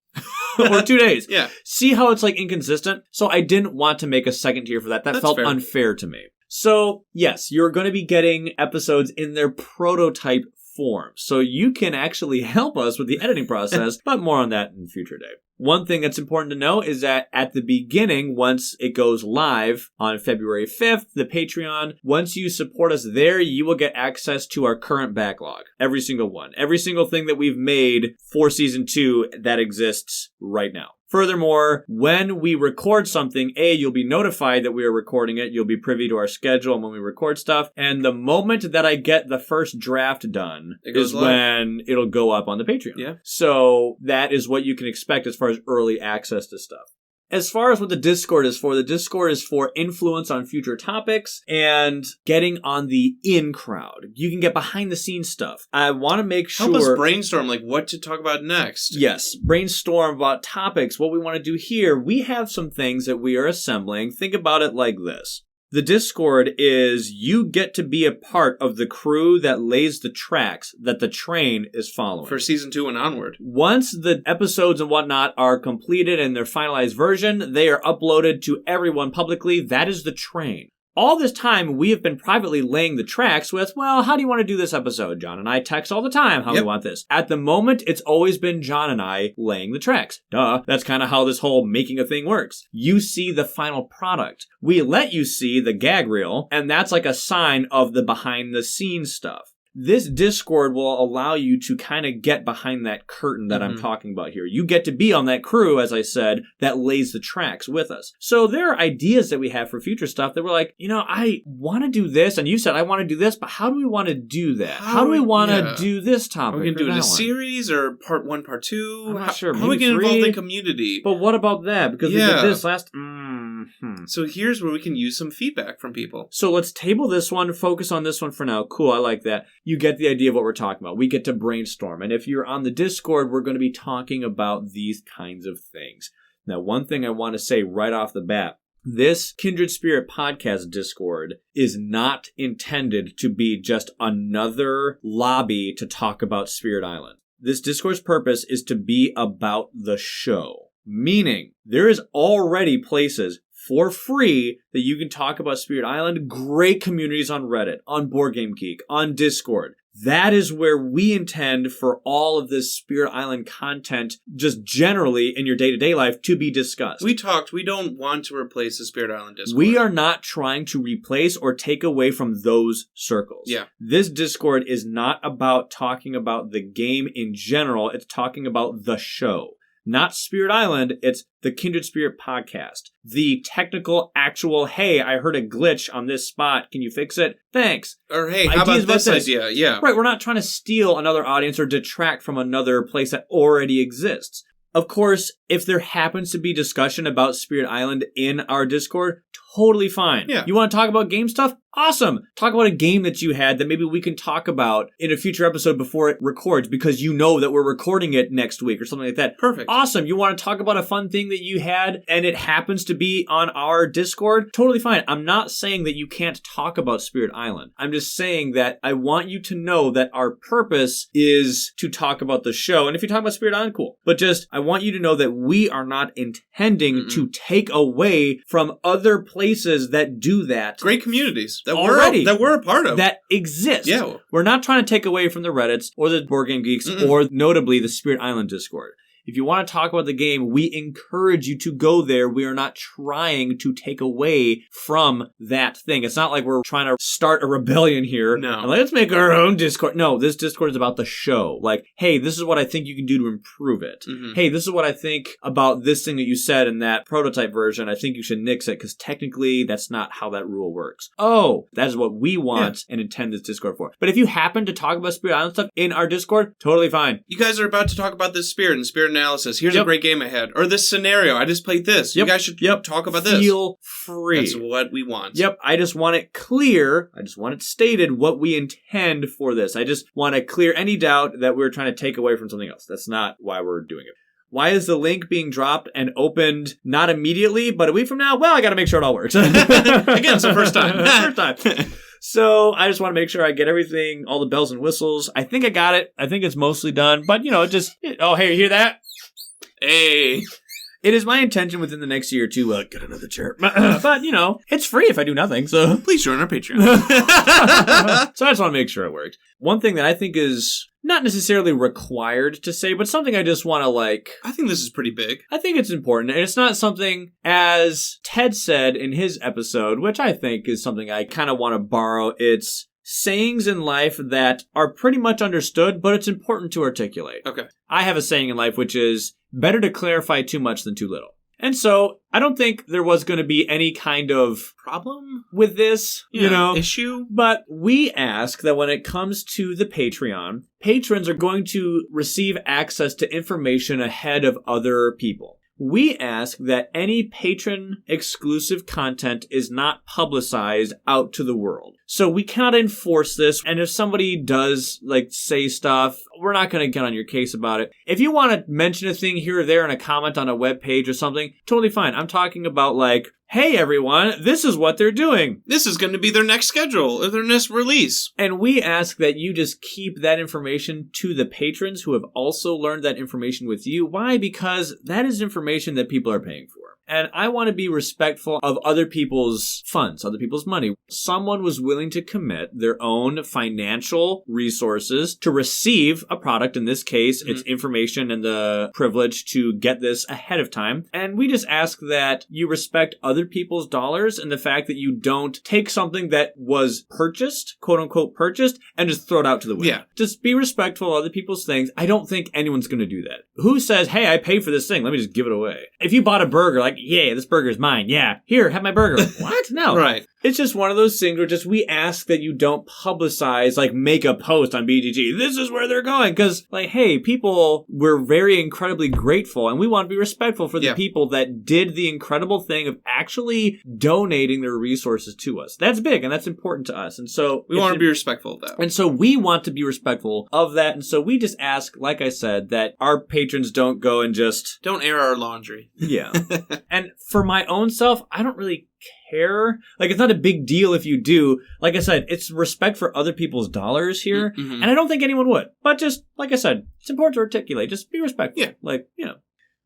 Or 2 days. Yeah. See how it's like inconsistent? So I didn't want to make a second tier for that. That felt unfair to me. So yes, you're going to be getting episodes in their prototype form. So you can actually help us with the editing process, but more on that in a future day. One thing that's important to know is that at the beginning, once it goes live on February 5th, the Patreon, once you support us there, you will get access to our current backlog. Every single one. Every single thing that we've made for season 2 that exists right now. Furthermore, when we record something, you'll be notified that we are recording it. You'll be privy to our schedule and when we record stuff. And the moment that I get the first draft done is when it'll go up on the Patreon. Yeah. So that is what you can expect as far as early access to stuff. As far as what the Discord is for influence on future topics and getting on the in crowd. You can get behind the scenes stuff. I want to make sure... Help us brainstorm, like what to talk about next. Yes, brainstorm about topics, what we want to do here. We have some things that we are assembling. Think about it like this. The Discord is you get to be a part of the crew that lays the tracks that the train is following. For season 2 and onward. Once the episodes and whatnot are completed in their finalized version, they are uploaded to everyone publicly. That is the train. All this time, we have been privately laying the tracks with, well, how do you want to do this episode? John and I text all the time how we want this. At the moment, it's always been John and I laying the tracks. Duh. That's kind of how this whole making a thing works. You see the final product. We let you see the gag reel, and that's like a sign of the behind-the-scenes stuff. This Discord will allow you to kind of get behind that curtain that I'm talking about here. You get to be on that crew, as I said, that lays the tracks with us. So there are ideas that we have for future stuff that we're like, I want to do this, and you said I want to do this, but how do we want to do that? How do we want to do this topic? Are we going to do it in a series or part 1, part 2? I'm not sure. How are we going to involve the community? But what about that? Because we did this last... So here's where we can use some feedback from people. So let's table this one, focus on this one for now. Cool, I like that. You get the idea of what we're talking about. We get to brainstorm. And if you're on the Discord, we're going to be talking about these kinds of things. Now, one thing I want to say right off the bat, this Kindred Spirit Podcast Discord is not intended to be just another lobby to talk about Spirit Island. This Discord's purpose is to be about the show. Meaning, there is already places for free that you can talk about Spirit Island. Great communities on Reddit, on Board Game Geek, on Discord. That is where we intend for all of this Spirit Island content, just generally in your day-to-day life, to be discussed. We don't want to replace the Spirit Island Discord. We are not trying to replace or take away from those circles. Yeah. This Discord is not about talking about the game in general. It's talking about the show. Not Spirit Island, it's the Kindred Spirit Podcast. The technical, actual, hey, I heard a glitch on this spot. Can you fix it? Thanks. Or hey, how about this idea? Yeah. Right, we're not trying to steal another audience or detract from another place that already exists. Of course, if there happens to be discussion about Spirit Island in our Discord, totally fine. Yeah. You want to talk about game stuff? Awesome. Talk about a game that you had that maybe we can talk about in a future episode before it records because you know that we're recording it next week or something like that. Perfect. Awesome. You want to talk about a fun thing that you had and it happens to be on our Discord? Totally fine. I'm not saying that you can't talk about Spirit Island. I'm just saying that I want you to know that our purpose is to talk about the show. And if you talk about Spirit Island, cool. But just, I want you to know that we are not intending to take away from other places that do that. Great communities that we're a part of. That exist. Yeah. We're not trying to take away from the Reddits or the Board Game Geeks or notably the Spirit Island Discord. If you want to talk about the game, we encourage you to go there. We are not trying to take away from that thing. It's not like we're trying to start a rebellion here. No. And let's make our own Discord. No, this Discord is about the show. Like, hey, this is what I think you can do to improve it. Hey, this is what I think about this thing that you said in that prototype version. I think you should nix it because technically that's not how that rule works. Oh, that is what we want and intend this Discord for. But if you happen to talk about Spirit Island stuff in our Discord, totally fine. You guys are about to talk about this Spirit and Spirit analysis. Here's a great game I had. Or this scenario. I just played this. You guys should talk about this. Feel free. That's what we want. Yep. I just want it clear. I just want it stated what we intend for this. I just want to clear any doubt that we're trying to take away from something else. That's not why we're doing it. Why is the link being dropped and opened not immediately, but a week from now? Well, I got to make sure it all works. Again, it's the first time. First time. So I just want to make sure I get everything, all the bells and whistles. I think I got it. I think it's mostly done. But, oh, hey, you hear that? Hey. It is my intention within the next year to get another chair. But, it's free if I do nothing. So please join our Patreon. So I just want to make sure it works. One thing that I think is not necessarily required to say, but something I just want to I think this is pretty big. I think it's important. And it's not something, as Ted said in his episode, which I think is something I kind of want to borrow. It's sayings in life that are pretty much understood, but it's important to articulate. Okay. I have a saying in life, which is better to clarify too much than too little. And so I don't think there was going to be any kind of problem with this, issue. But we ask that when it comes to the Patreon, patrons are going to receive access to information ahead of other people. We ask that any patron exclusive content is not publicized out to the world. So we cannot enforce this. And if somebody does say stuff, we're not going to get on your case about it. If you want to mention a thing here or there in a comment on a web page or something, totally fine. I'm talking about hey everyone, this is what they're doing. This is going to be their next schedule or their next release. And we ask that you just keep that information to the patrons who have also learned that information with you. Why? Because that is information that people are paying for. And I want to be respectful of other people's funds, other people's money. Someone was willing to commit their own financial resources to receive a product. In this case, it's information and the privilege to get this ahead of time. And we just ask that you respect other people's dollars and the fact that you don't take something that was purchased, quote unquote purchased, and just throw it out to the wind. Yeah. Just be respectful of other people's things. I don't think anyone's going to do that. Who says, hey, I paid for this thing, let me just give it away? If you bought a burger, like, yeah, this burger is mine. Yeah, here, have my burger. What? No. Right. It's just one of those things where just we ask that you don't publicize, like make a post on BGG. This is where they're going. Because, like, hey, people, we're very incredibly grateful and we want to be respectful for the people that did the incredible thing of actually donating their resources to us. That's big and that's important to us. And so we want to be respectful of that. And so we want to be respectful of that. And so we just ask, like I said, that our patrons don't go and just... Don't air our laundry. Yeah. And for my own self, I don't really care. Like, it's not a big deal if you do. Like I said, it's respect for other people's dollars here. And I don't think anyone would. But just, like I said, it's important to articulate. Just be respectful. Yeah. Like, you know.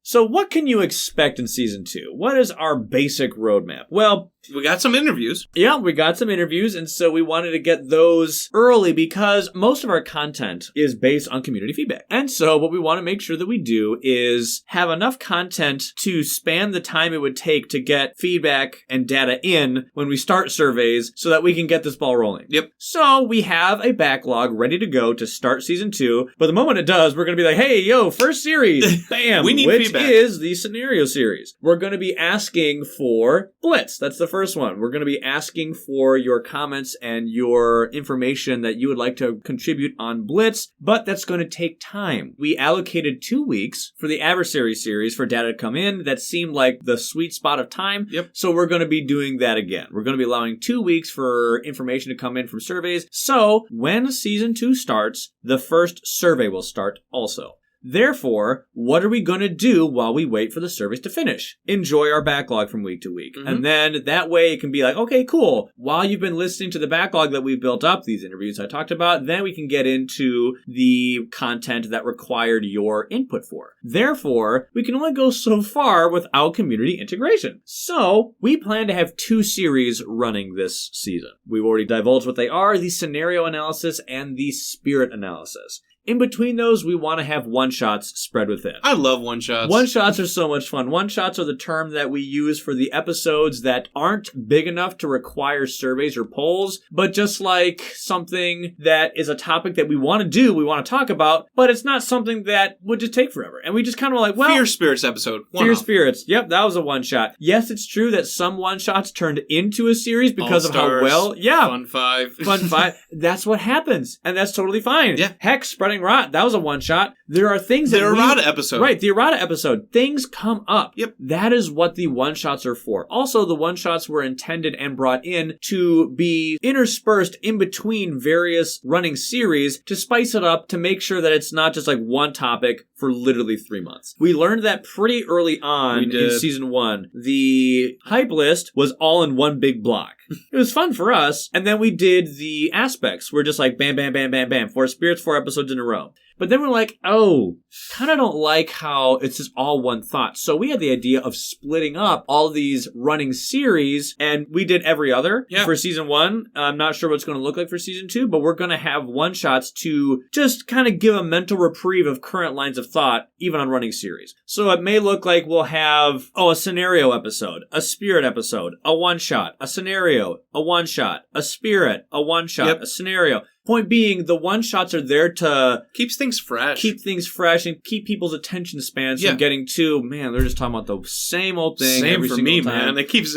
So what can you expect in season 2? What is our basic roadmap? Well... We got some interviews. Yeah, we got some interviews, and so we wanted to get those early because most of our content is based on community feedback. And so what we want to make sure that we do is have enough content to span the time it would take to get feedback and data in when we start surveys so that we can get this ball rolling. Yep. So we have a backlog ready to go to start season 2, but the moment it does, we're going to be like, hey, yo, first series, bam, we need which feedback. Is the scenario series. We're going to be asking for Blitz. That's the first one. We're going to be asking for your comments and your information that you would like to contribute on Blitz, but that's going to take time. We allocated 2 weeks for the adversary series for data to come in. That seemed like the sweet spot of time. Yep. So we're going to be doing that again. We're going to be allowing 2 weeks for information to come in from surveys. So when season 2 starts, the first survey will start also. Therefore, what are we going to do while we wait for the surveys to finish? Enjoy our backlog from week to week. And then that way it can be like, okay, cool. While you've been listening to the backlog that we've built up, these interviews I talked about, then we can get into the content that required your input for. Therefore, we can only go so far without community integration. So we plan to have 2 series running this season. We've already divulged what they are, the scenario analysis and the spirit analysis. In between those, we want to have one-shots spread within. I love one-shots. One-shots are so much fun. One-shots are the term that we use for the episodes that aren't big enough to require surveys or polls, but just like something that is a topic that we want to do, we want to talk about, but it's not something that would just take forever. And we just kind of like, well... Fear Spirits episode. Fear Spirits. Yep, that was a one-shot. Yes, it's true that some one-shots turned into a series because of how well... Yeah. Fun 5. Fun 5. That's what happens. And that's totally fine. Yeah. Heck, Spreading Rot, that was a one-shot. There are things that the errata episode. Right, the errata episode. Things come up. Yep. That is what the one-shots are for. Also, the one-shots were intended and brought in to be interspersed in between various running series to spice it up to make sure that it's not just like one topic for literally 3 months. We learned that pretty early on in season 1. The hype list was all in one big block. It was fun for us. And then we did the aspects. We're just like bam, bam, bam, bam, bam. 4 spirits, 4 episodes in a row. But then we're like, oh, kind of don't like how it's just all one thought. So we had the idea of splitting up all these running series, and we did every other for season 1. I'm not sure what it's going to look like for season 2, but we're going to have one-shots to just kind of give a mental reprieve of current lines of thought, even on running series. So it may look like we'll have, a scenario episode, a spirit episode, a one-shot, a scenario, a one-shot, a spirit, a one-shot, a scenario. Point being, the one-shots are there to... Keeps things fresh. Keep things fresh and keep people's attention spans from getting to, man, they're just talking about the same old thing same every for single me, time. man. It keeps...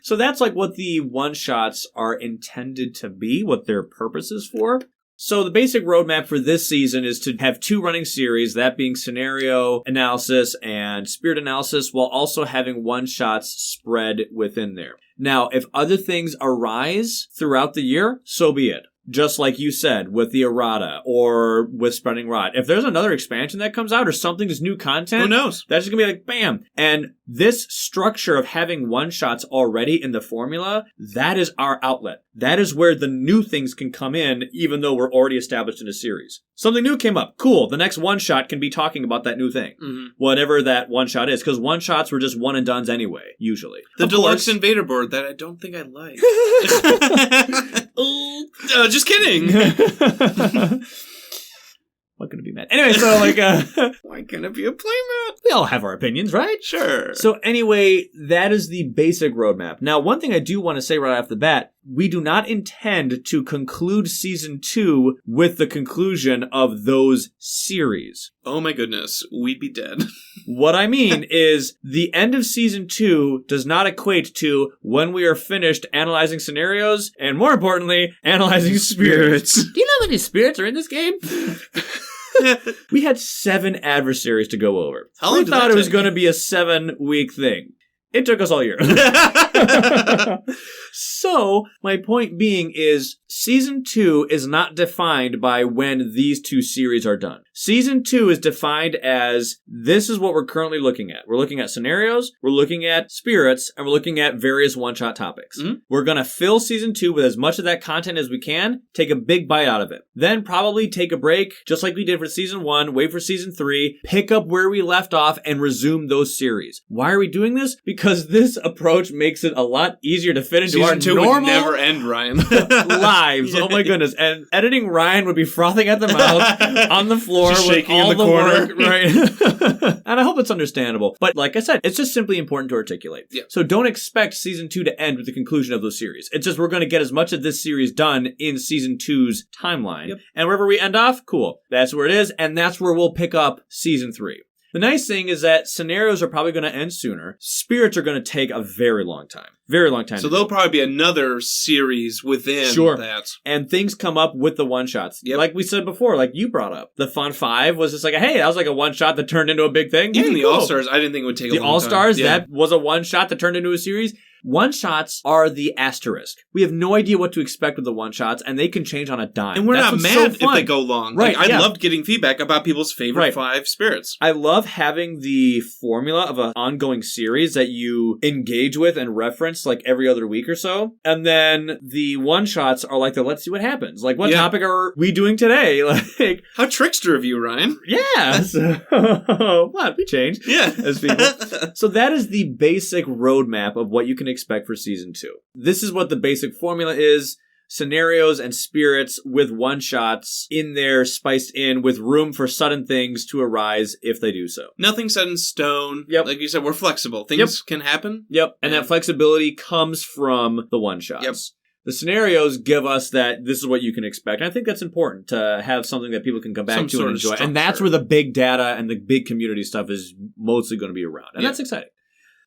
So that's like what the one-shots are intended to be, what their purpose is for. So the basic roadmap for this season is to have 2 running series, that being scenario analysis and spirit analysis, while also having one-shots spread within there. Now, if other things arise throughout the year, so be it. just like you said, with the errata or with Spreading Rot. If there's another expansion that comes out or something that's new content, Who knows? that's just going to be like, bam. And this structure of having one-shots already in the formula, that is our outlet. That is where the new things can come in, even though we're already established in a series. Something new came up. Cool. The next one-shot can be talking about that new thing. Mm-hmm. Whatever that one-shot is. Because one-shots were just one-and-dones anyway, usually. The Of deluxe course. invader board that I don't think I like. Just kidding. What could it be, Matt? Anyway, so Why can't it be a playmat? we all have our opinions, right? Sure. So anyway, that is the basic roadmap. Now, one thing I do want to say right off the bat, we do not intend to conclude Season 2 with the conclusion of those series. Oh my goodness, we'd be dead. What I mean is the end of Season 2 does not equate to when we are finished analyzing scenarios and, more importantly, analyzing spirits. Do you know how many spirits are in this game? We had 7 adversaries to go over. How long we did thought that it was take? going to be a 7-week thing. It took us all year. So, my point being is, Season 2 is not defined by when these 2 series are done. Season 2 is defined as, this is what we're currently looking at. We're looking at scenarios, we're looking at spirits, and we're looking at various one-shot topics. Mm-hmm. We're going to fill Season 2 with as much of that content as we can, take a big bite out of it. Then probably take a break, just like we did for Season 1, wait for Season 3, pick up where we left off, and resume those series. Why are we doing this? Because this approach makes it a lot easier to fit into Season 2 our normal would never end, Ryan. lives. Oh my goodness. And editing Ryan would be frothing at the mouth on the floor Just with shaking all in the the corner. work. Right. And I hope it's understandable. But like I said, it's just simply important to articulate. Yeah. So don't expect Season 2 to end with the conclusion of those series. It's just we're going to get as much of this series done in Season 2's timeline. Yep. And wherever we end off, cool. That's where it is. And that's where we'll pick up Season 3. The nice thing is that scenarios are probably going to end sooner. Spirits are going to take a very long time. Very long time. So to there'll do. probably be another series within Sure. that. And things come up with the one-shots. Yep. Like we said before, like you brought up. The Fun 5 was just like, hey, that was like a one-shot that turned into a big thing. Even Hey, the cool. All-Stars, I didn't think it would take a The long time. All-Stars, Yeah. that was a one-shot that turned into a series. One-shots are the asterisk. We have no idea what to expect with the one-shots, and they can change on a dime. And we're That's not what's mad so fun. if they go long. Right, Like, I yeah. loved getting feedback about people's favorite Right. 5 spirits. I love having the formula of an ongoing series that you engage with and reference like every other week or so. And then the one-shots are like the let's see what happens. Like, what Yeah. topic are we doing today? Like, How trickster of you, Ryan. yeah. So, what? We changed. Yeah. As people. So that is the basic roadmap of what you can expect for Season 2. This is what the basic formula is. Scenarios and spirits with one-shots in there, spiced in with room for sudden things to arise if they do so. Nothing set in stone. Yep. Like you said, we're flexible. Things can happen. Yep. And Yeah. that flexibility comes from the one-shots. Yep. The scenarios give us that this is what you can expect. And I think that's important to have something that people can come back Some to sort and of enjoy. And that's structure. where the big data and the big community stuff is mostly going to be around. And Yeah. that's exciting.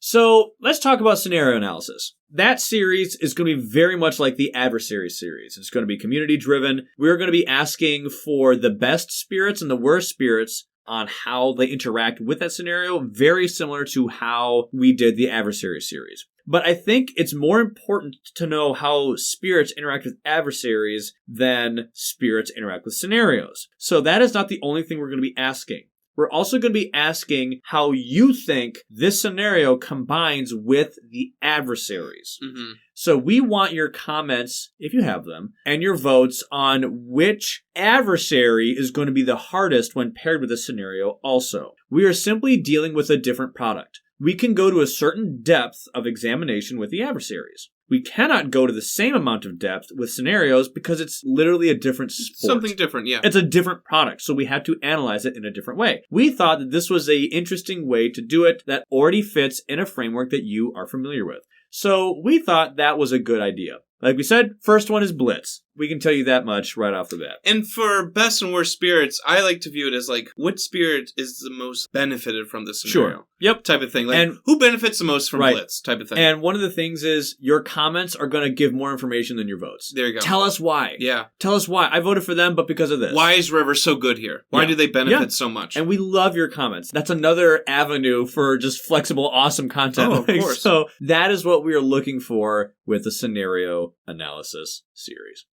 So let's talk about scenario analysis. That series is going to be very much like the adversary series. It's going to be community driven. We're going to be asking for the best spirits and the worst spirits on how they interact with that scenario, very similar to how we did the adversary series. But I think it's more important to know how spirits interact with adversaries than spirits interact with scenarios. So that is not the only thing we're going to be asking. We're also going to be asking how you think this scenario combines with the adversaries. Mm-hmm. So we want your comments, if you have them, and your votes on which adversary is going to be the hardest when paired with a scenario also. We are simply dealing with a different product. We can go to a certain depth of examination with the adversaries. We cannot go to the same amount of depth with scenarios because it's literally a different sport. Something different, yeah. It's a different product, so we had to analyze it in a different way. We thought that this was an interesting way to do it that already fits in a framework that you are familiar with. So we thought that was a good idea. Like we said, first one is Blitz. We can tell you that much right off the bat. And for best and worst spirits, I like to view it as like, what spirit is the most benefited from this scenario? Sure. Yep. Type of thing. Like, And- who benefits the most from Right. Blitz? Type of thing. And one of the things is your comments are going to give more information than your votes. There you go. Tell us why. Yeah. Tell us why. I voted for them, but because of this. Why is River so good here? Why Yeah. do they benefit Yeah. so much? And we love your comments. That's another avenue for just flexible, awesome content. Oh, of course. So that is what we are looking for with the scenario analysis series.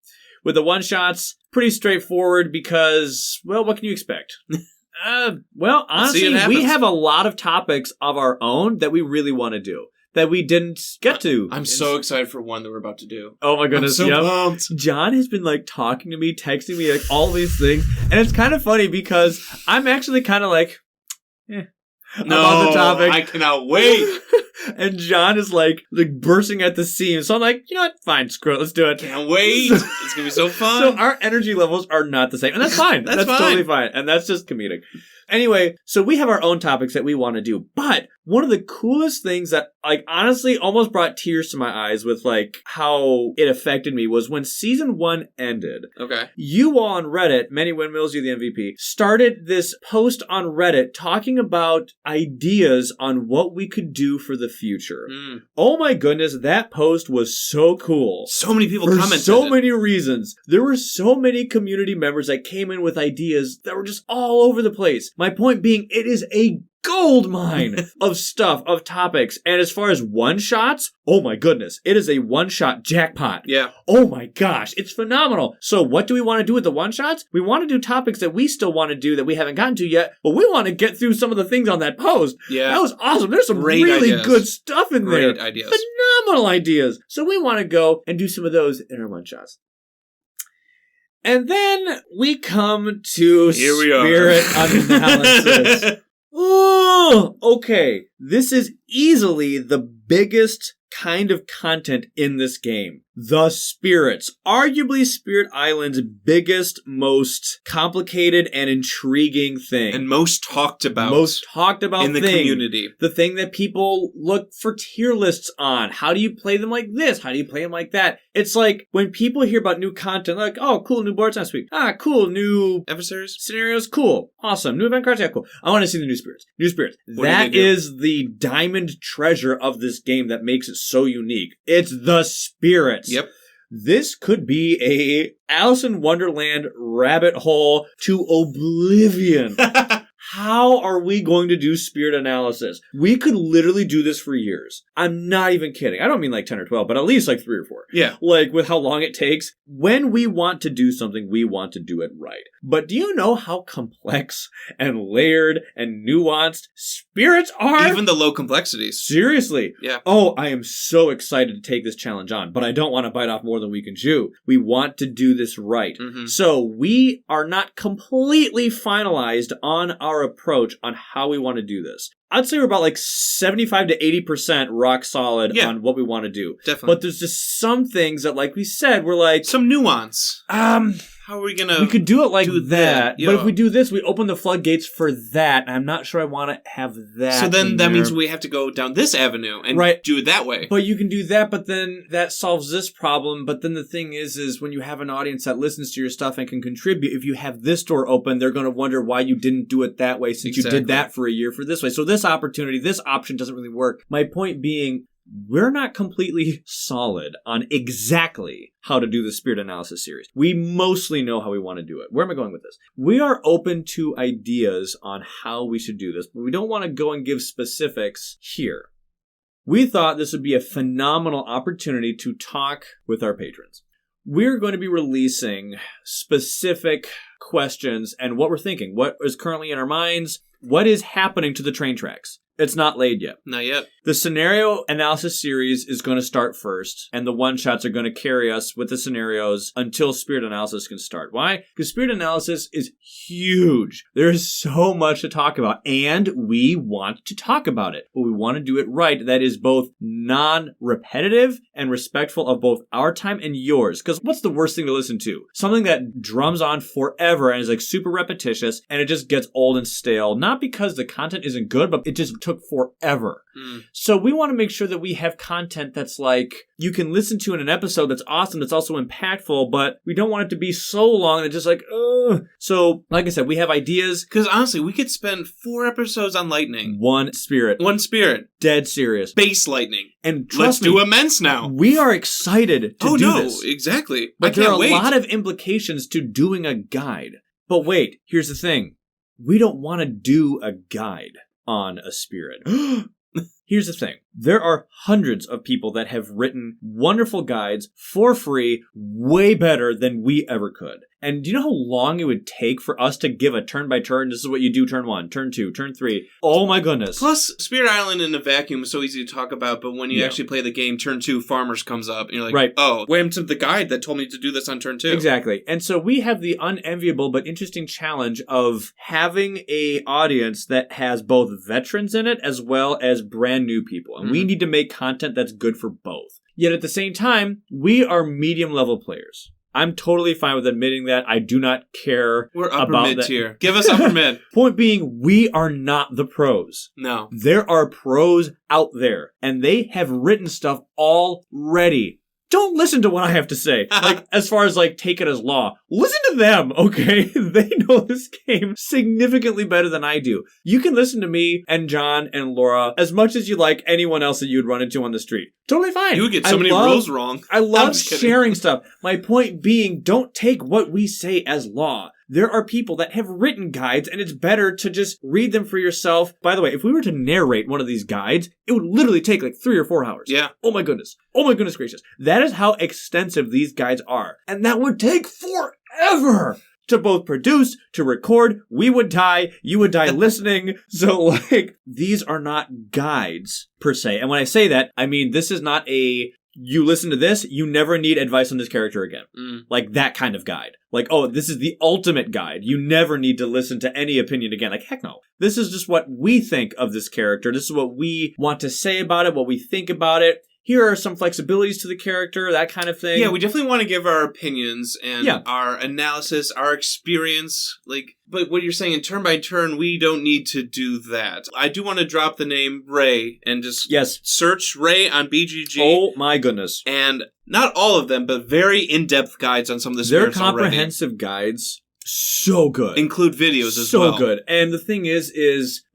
With the one-shots, pretty straightforward because, well, what can you expect? Well, honestly, we have a lot of topics of our own that we really want to do that we didn't get to. I'm so excited for one that we're about to do. Oh my goodness. I'm so pumped. John has been like talking to me, texting me, like all these things. And it's kind of funny because I'm actually kind of like, about the topic. I cannot wait. And John is like bursting at the seams. So I'm like, you know what? Fine, screw it. Let's do it. Can't wait. It's going to be so fun. So our energy levels are not the same. And that's fine. that's fine. Totally fine. And that's just comedic. Anyway, so we have our own topics that we want to do. But one of the coolest things that, like, honestly almost brought tears to my eyes with, like, how it affected me was when season 1 ended. Okay. You all on Reddit, Many Windmills, You the MVP, started this post on Reddit talking about ideas on what we could do for the future. Oh my goodness, that post was so cool. So many people commented. For so many reasons. There were so many community members that came in with ideas that were just all over the place. My point being, it is a gold mine of stuff, of topics. And as far as one-shots, oh my goodness, it is a one-shot jackpot. Yeah. Oh my gosh, it's phenomenal. So what do we want to do with the one-shots? We want to do topics that we still want to do that we haven't gotten to yet, but we want to get through some of the things on that post. Yeah. That was awesome. There's some really good stuff in there. Great ideas. Phenomenal ideas. So we want to go and do some of those in our one-shots. And then we come to spirit analysis. Oh, okay. This is easily the biggest kind of content in this game. The spirits. Arguably Spirit Island's biggest, most complicated and intriguing thing. And most talked about. In the community. The thing that people look for tier lists on. How do you play them like this? How do you play them like that? It's like when people hear about new content, like, oh, cool, new boards last week. Ah, cool, new adversaries. Scenarios, cool. Awesome. New event cards, yeah, cool. I want to see the new spirits. New spirits. That is the diamond treasure of this game that makes it so unique. It's the spirits. Yep. This could be a Alice in Wonderland rabbit hole to oblivion. How are we going to do spirit analysis? We could literally do this for years. I'm not even kidding. I don't mean like 10 or 12, but at least like 3 or 4. Yeah. Like with how long it takes. When we want to do something, we want to do it right. But do you know how complex and layered and nuanced spirits are? Even the low complexities. Seriously. Yeah. Oh, I am so excited to take this challenge on, but I don't want to bite off more than we can chew. We want to do this right. Mm-hmm. So we are not completely finalized on our approach on how we want to do this. I'd say we're about like 75 to 80% rock solid on what we want to do. Definitely. But there's just some things that, like we said, we're like... Some nuance. How are we going to... We could do it like that. Yeah. But if we do this, we open the floodgates for that. And I'm not sure I want to have that. So then that means we have to go down this avenue and do it that way. But you can do that, but then that solves this problem. But then the thing is when you have an audience that listens to your stuff and can contribute, if you have this door open, they're going to wonder why you didn't do it that way since you did that for a year for this way. So this opportunity, this option doesn't really work. My point being, we're not completely solid on exactly how to do the spirit analysis series. We mostly know how we want to do it. Where am I going with this? We are open to ideas on how we should do this, but we don't want to go and give specifics here. We thought this would be a phenomenal opportunity to talk with our patrons. We're going to be releasing specific questions and what we're thinking, what is currently in our minds, what is happening to the train tracks. It's not laid yet. Not yet. The scenario analysis series is going to start first, and the one-shots are going to carry us with the scenarios until spirit analysis can start. Why? Because spirit analysis is huge. There is so much to talk about, and we want to talk about it. But we want to do it right. That is both non-repetitive and respectful of both our time and yours. Because what's the worst thing to listen to? Something that drums on forever and is like super repetitious, and it just gets old and stale. Not because the content isn't good, but it just took forever. So we want to make sure that we have content that's like you can listen to in an episode that's awesome, that's also impactful, but we don't want it to be so long and it's just like, ugh. So, like I said, we have ideas. Because honestly, we could spend 4 episodes on lightning. One spirit. Dead serious. Base lightning. And let's do immense now. We are excited to do this. Exactly. But there are a lot of implications to doing a guide. But wait, here's the thing. We don't want to do a guide on a spirit. Here's the thing. There are hundreds of people that have written wonderful guides for free, way better than we ever could. And do you know how long it would take for us to give a turn-by-turn? This is what you do turn 1, turn 2, turn 3. Oh my goodness. Plus, Spirit Island in a vacuum is so easy to talk about, but when you actually play the game, turn 2, Farmers comes up, and you're like, oh, wait to the guide that told me to do this on turn 2. Exactly. And so we have the unenviable but interesting challenge of having a audience that has both veterans in it as well as brand new people. And we need to make content that's good for both. Yet at the same time, we are medium-level players. I'm totally fine with admitting that. I do not care. We're upper about mid-tier. Give us upper mid. Point being, we are not the pros. No. There are pros out there, and they have written stuff already. Don't listen to what I have to say. Like, as far as, like, take it as law. Listen to them, okay? They know this game significantly better than I do. You can listen to me and John and Laura as much as you like anyone else that you'd run into on the street. Totally fine. You would get so many rules wrong. I love sharing stuff. My point being, don't take what we say as law. There are people that have written guides, and it's better to just read them for yourself. By the way, if we were to narrate one of these guides, it would literally take like 3 or 4 hours. Yeah. Oh my goodness. Oh my goodness gracious. That is how extensive these guides are. And that would take forever to both produce, to record. We would die. You would die listening. So, like, these are not guides per se. And when I say that, I mean, this is not a... You listen to this, you never need advice on this character again. Like that kind of guide. Like, oh, this is the ultimate guide. You never need to listen to any opinion again. Like, heck no. This is just what we think of this character. This is what we want to say about it, what we think about it. Here are some flexibilities to the character, that kind of thing. Yeah, we definitely want to give our opinions and our analysis, our experience. Like, but what you're saying in turn by turn, we don't need to do that. I do want to drop the name Ray and just search Ray on BGG. Oh my goodness. And not all of them, but very in-depth guides on some of the spirits They're comprehensive guides. So good. Include videos as well. So good. And the thing is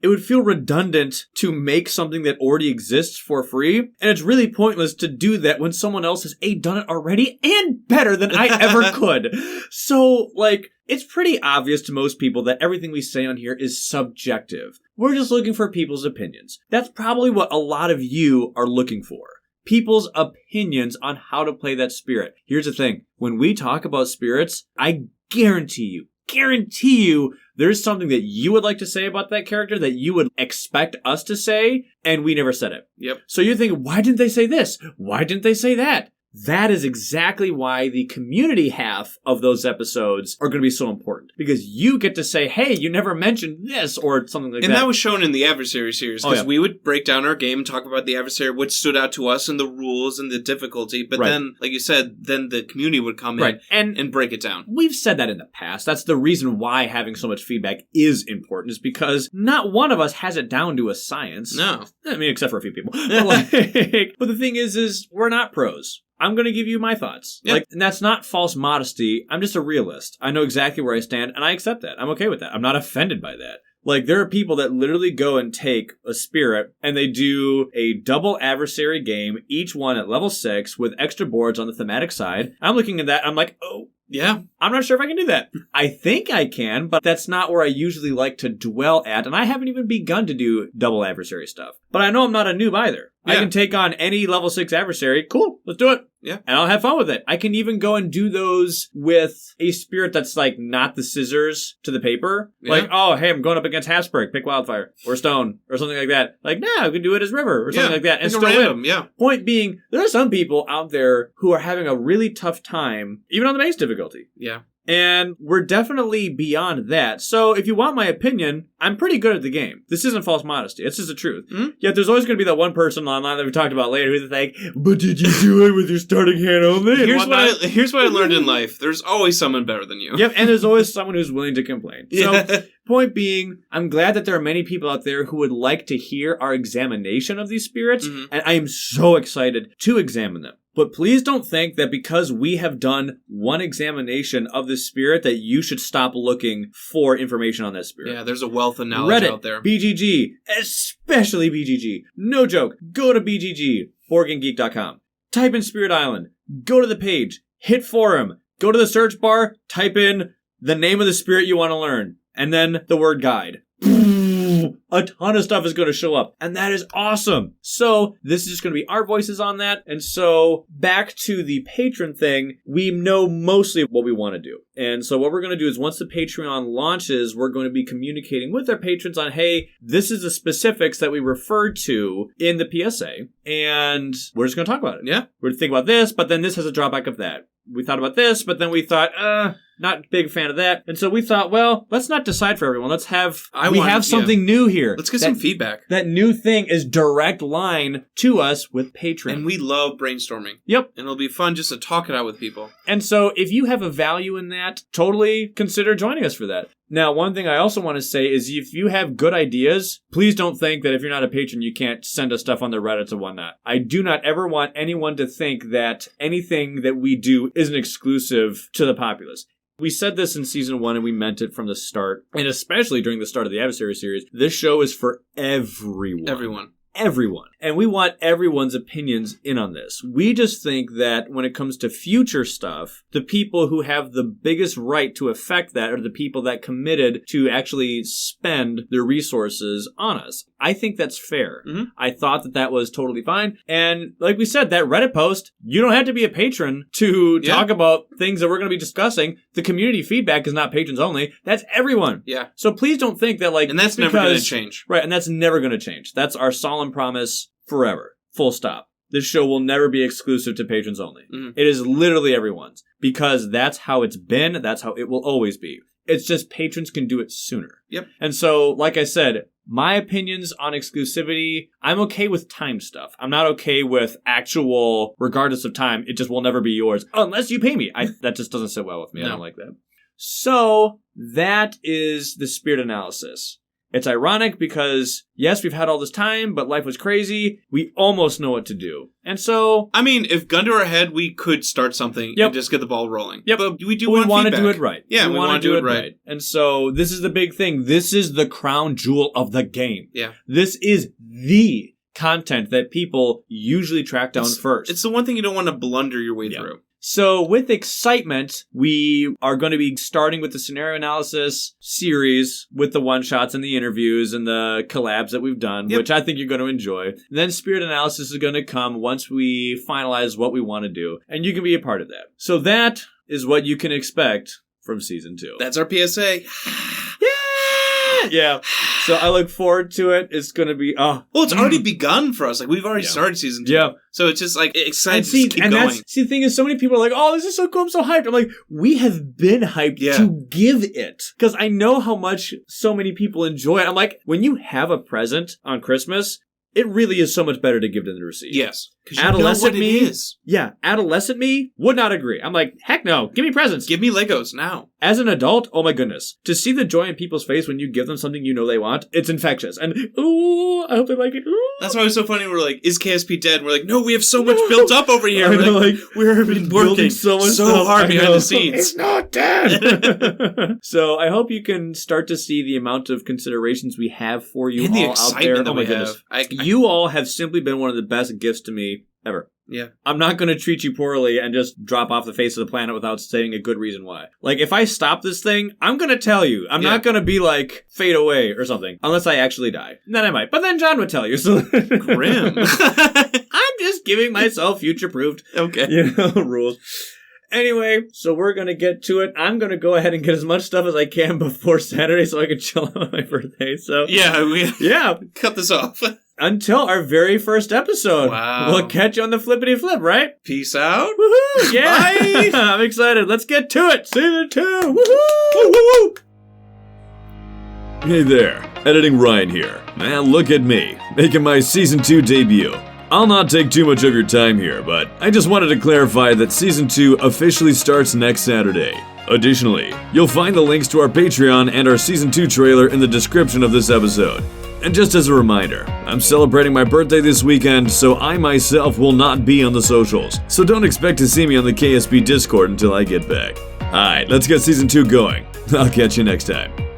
it would feel redundant to make something that already exists for free. And it's really pointless to do that when someone else has done it already and better than I ever could. So, like, it's pretty obvious to most people that everything we say on here is subjective. We're just looking for people's opinions. That's probably what a lot of you are looking for. People's opinions on how to play that spirit. Here's the thing. When we talk about spirits, I guarantee you, there's something that you would like to say about that character that you would expect us to say, and we never said it. Yep. So you're thinking, why didn't they say this? Why didn't they say that? That is exactly why the community half of those episodes are going to be so important. Because you get to say, hey, you never mentioned this, or something like that. And that was shown in the Adversary series, because we would break down our game and talk about the Adversary, what stood out to us, and the rules and the difficulty. But then, like you said, then the community would come in and break it down. We've said that in the past. That's the reason why having so much feedback is important, is because not one of us has it down to a science. No. I mean, except for a few people. But the thing is we're not pros. I'm going to give you my thoughts. Yeah. Like, and that's not false modesty. I'm just a realist. I know exactly where I stand, and I accept that. I'm okay with that. I'm not offended by that. Like, there are people that literally go and take a spirit, and they do a double adversary game, each one at level 6, with extra boards on the thematic side. I'm looking at that, I'm like, oh, yeah, I'm not sure if I can do that. I think I can, but that's not where I usually like to dwell at, and I haven't even begun to do double adversary stuff. But I know I'm not a noob either. I can take on any level 6 adversary. Cool, let's do it. Yeah. And I'll have fun with it. I can even go and do those with a spirit that's like not the scissors to the paper. Yeah. Like, oh, hey, I'm going up against Habsburg, pick Wildfire, or Stone, or something like that. Like, I can do it as River, or something like that. And still win. Yeah. Point being, there are some people out there who are having a really tough time, even on the base difficulty. Yeah. And we're definitely beyond that. So if you want my opinion, I'm pretty good at the game. This isn't false modesty. It's just the truth. Mm-hmm. Yet there's always going to be that one person online that we talked about later who's like, but did you do it with your starting hand only? Here's what I learned in life. There's always someone better than you. Yep, and there's always someone who's willing to complain. So, point being, I'm glad that there are many people out there who would like to hear our examination of these spirits, and I am so excited to examine them. But please don't think that because we have done one examination of the spirit that you should stop looking for information on that spirit. Yeah, there's a wealth of knowledge Reddit, out there. BGG, especially BGG. No joke. Go to BGG, BoardGameGeek.com. Type in Spirit Island. Go to the page. Hit forum. Go to the search bar. Type in the name of the spirit you want to learn. And then the word guide. a ton of stuff is going to show up. And that is awesome. So this is just going to be our voices on that. And so back to the patron thing, we know mostly what we want to do. And so what we're going to do is once the Patreon launches, we're going to be communicating with our patrons on, hey, this is the specifics that we referred to in the PSA. And we're just going to talk about it. Yeah. We're going to think about this, but then this has a drawback of that. We thought about this, but then we thought, not a big fan of that. And so we thought, well, let's not decide for everyone. Let's have, we have something new here. Let's get some feedback. That new thing is direct line to us with Patreon. And we love brainstorming. Yep. And it'll be fun just to talk it out with people. And so if you have a value in that, totally consider joining us for that. Now, one thing I also want to say is if you have good ideas, please don't think that if you're not a patron, you can't send us stuff on the Reddits and whatnot. I do not ever want anyone to think that anything that we do isn't exclusive to the populace. We said this in season 1 and we meant it from the start. And especially during the start of the Adversary series, this show is for everyone. Everyone. And we want everyone's opinions in on this. We just think that when it comes to future stuff, the people who have the biggest right to affect that are the people that committed to actually spend their resources on us. I think that's fair. Mm-hmm. I thought that was totally fine. And like we said, that Reddit post, you don't have to be a patron to talk about things that we're going to be discussing. The community feedback is not patrons only. That's everyone. Yeah. So please don't think that and that's never going to change. Right. And that's never going to change. That's our solemn promise forever. Full stop. This show will never be exclusive to patrons only. Mm-hmm. It is literally everyone's because that's how it's been. That's how it will always be. It's just patrons can do it sooner. Yep. And so, like I said, my opinions on exclusivity, I'm okay with time stuff. I'm not okay with actual, regardless of time, it just will never be yours unless you pay me. That just doesn't sit well with me. No. I don't like that. So, that is the Spirit analysis. It's ironic because, yes, we've had all this time, but life was crazy. We almost know what to do. And so... I mean, if gun to our head, we could start something and just get the ball rolling. Yep. But we want to do it right. Yeah, we want to do it right. And so this is the big thing. This is the crown jewel of the game. Yeah. This is the content that people usually track down first. It's the one thing you don't want to blunder your way through. So with excitement, we are going to be starting with the scenario analysis series with the one-shots and the interviews and the collabs that we've done, which I think you're going to enjoy. And then Spirit analysis is going to come once we finalize what we want to do. And you can be a part of that. So that is what you can expect from Season 2. That's our PSA. Yeah. So I look forward to it. It's going to be... Well, it's already begun for us. Like, we've already started Season 2. Yeah. So it's just, like, exciting to keep going. The thing is, so many people are like, oh, this is so cool. I'm so hyped. I'm like, we have been hyped to give it. Because I know how much so many people enjoy it. I'm like, when you have a present on Christmas... It really is so much better to give than to receive. Yes. Adolescent me, adolescent me would not agree. I'm like, heck no, give me presents. Give me Legos now. As an adult, oh my goodness. To see the joy in people's face when you give them something you know they want, it's infectious. And, ooh, I hope they like it. Ooh. That's why it was so funny. We're like, is KSP dead? And we're like, no, we have so much built up over here. I know, like, we've been working so hard behind the scenes. It's not dead. So I hope you can start to see the amount of considerations we have for you and all the excitement out there. That oh my goodness. You all have simply been one of the best gifts to me ever. Yeah. I'm not going to treat you poorly and just drop off the face of the planet without saying a good reason why. Like, if I stop this thing, I'm going to tell you. I'm not going to be like, fade away or something. Unless I actually die. Then I might. But then John would tell you. So Grim. I'm just giving myself future-proofed rules. Anyway, so we're going to get to it. I'm going to go ahead and get as much stuff as I can before Saturday so I can chill on my birthday. So Cut this off. Until our very first episode. Wow. We'll catch you on the flippity flip, right? Peace out. Woohoo! Yeah! Bye! I'm excited. Let's get to it. Season 2. Woohoo! Woo-hoo! Hey there, Editing Ryan here. Man, look at me, making my Season 2 debut. I'll not take too much of your time here, but I just wanted to clarify that Season 2 officially starts next Saturday. Additionally, you'll find the links to our Patreon and our Season 2 trailer in the description of this episode. And just as a reminder, I'm celebrating my birthday this weekend, so I myself will not be on the socials. So don't expect to see me on the KSP Discord until I get back. Alright, let's get Season 2 going. I'll catch you next time.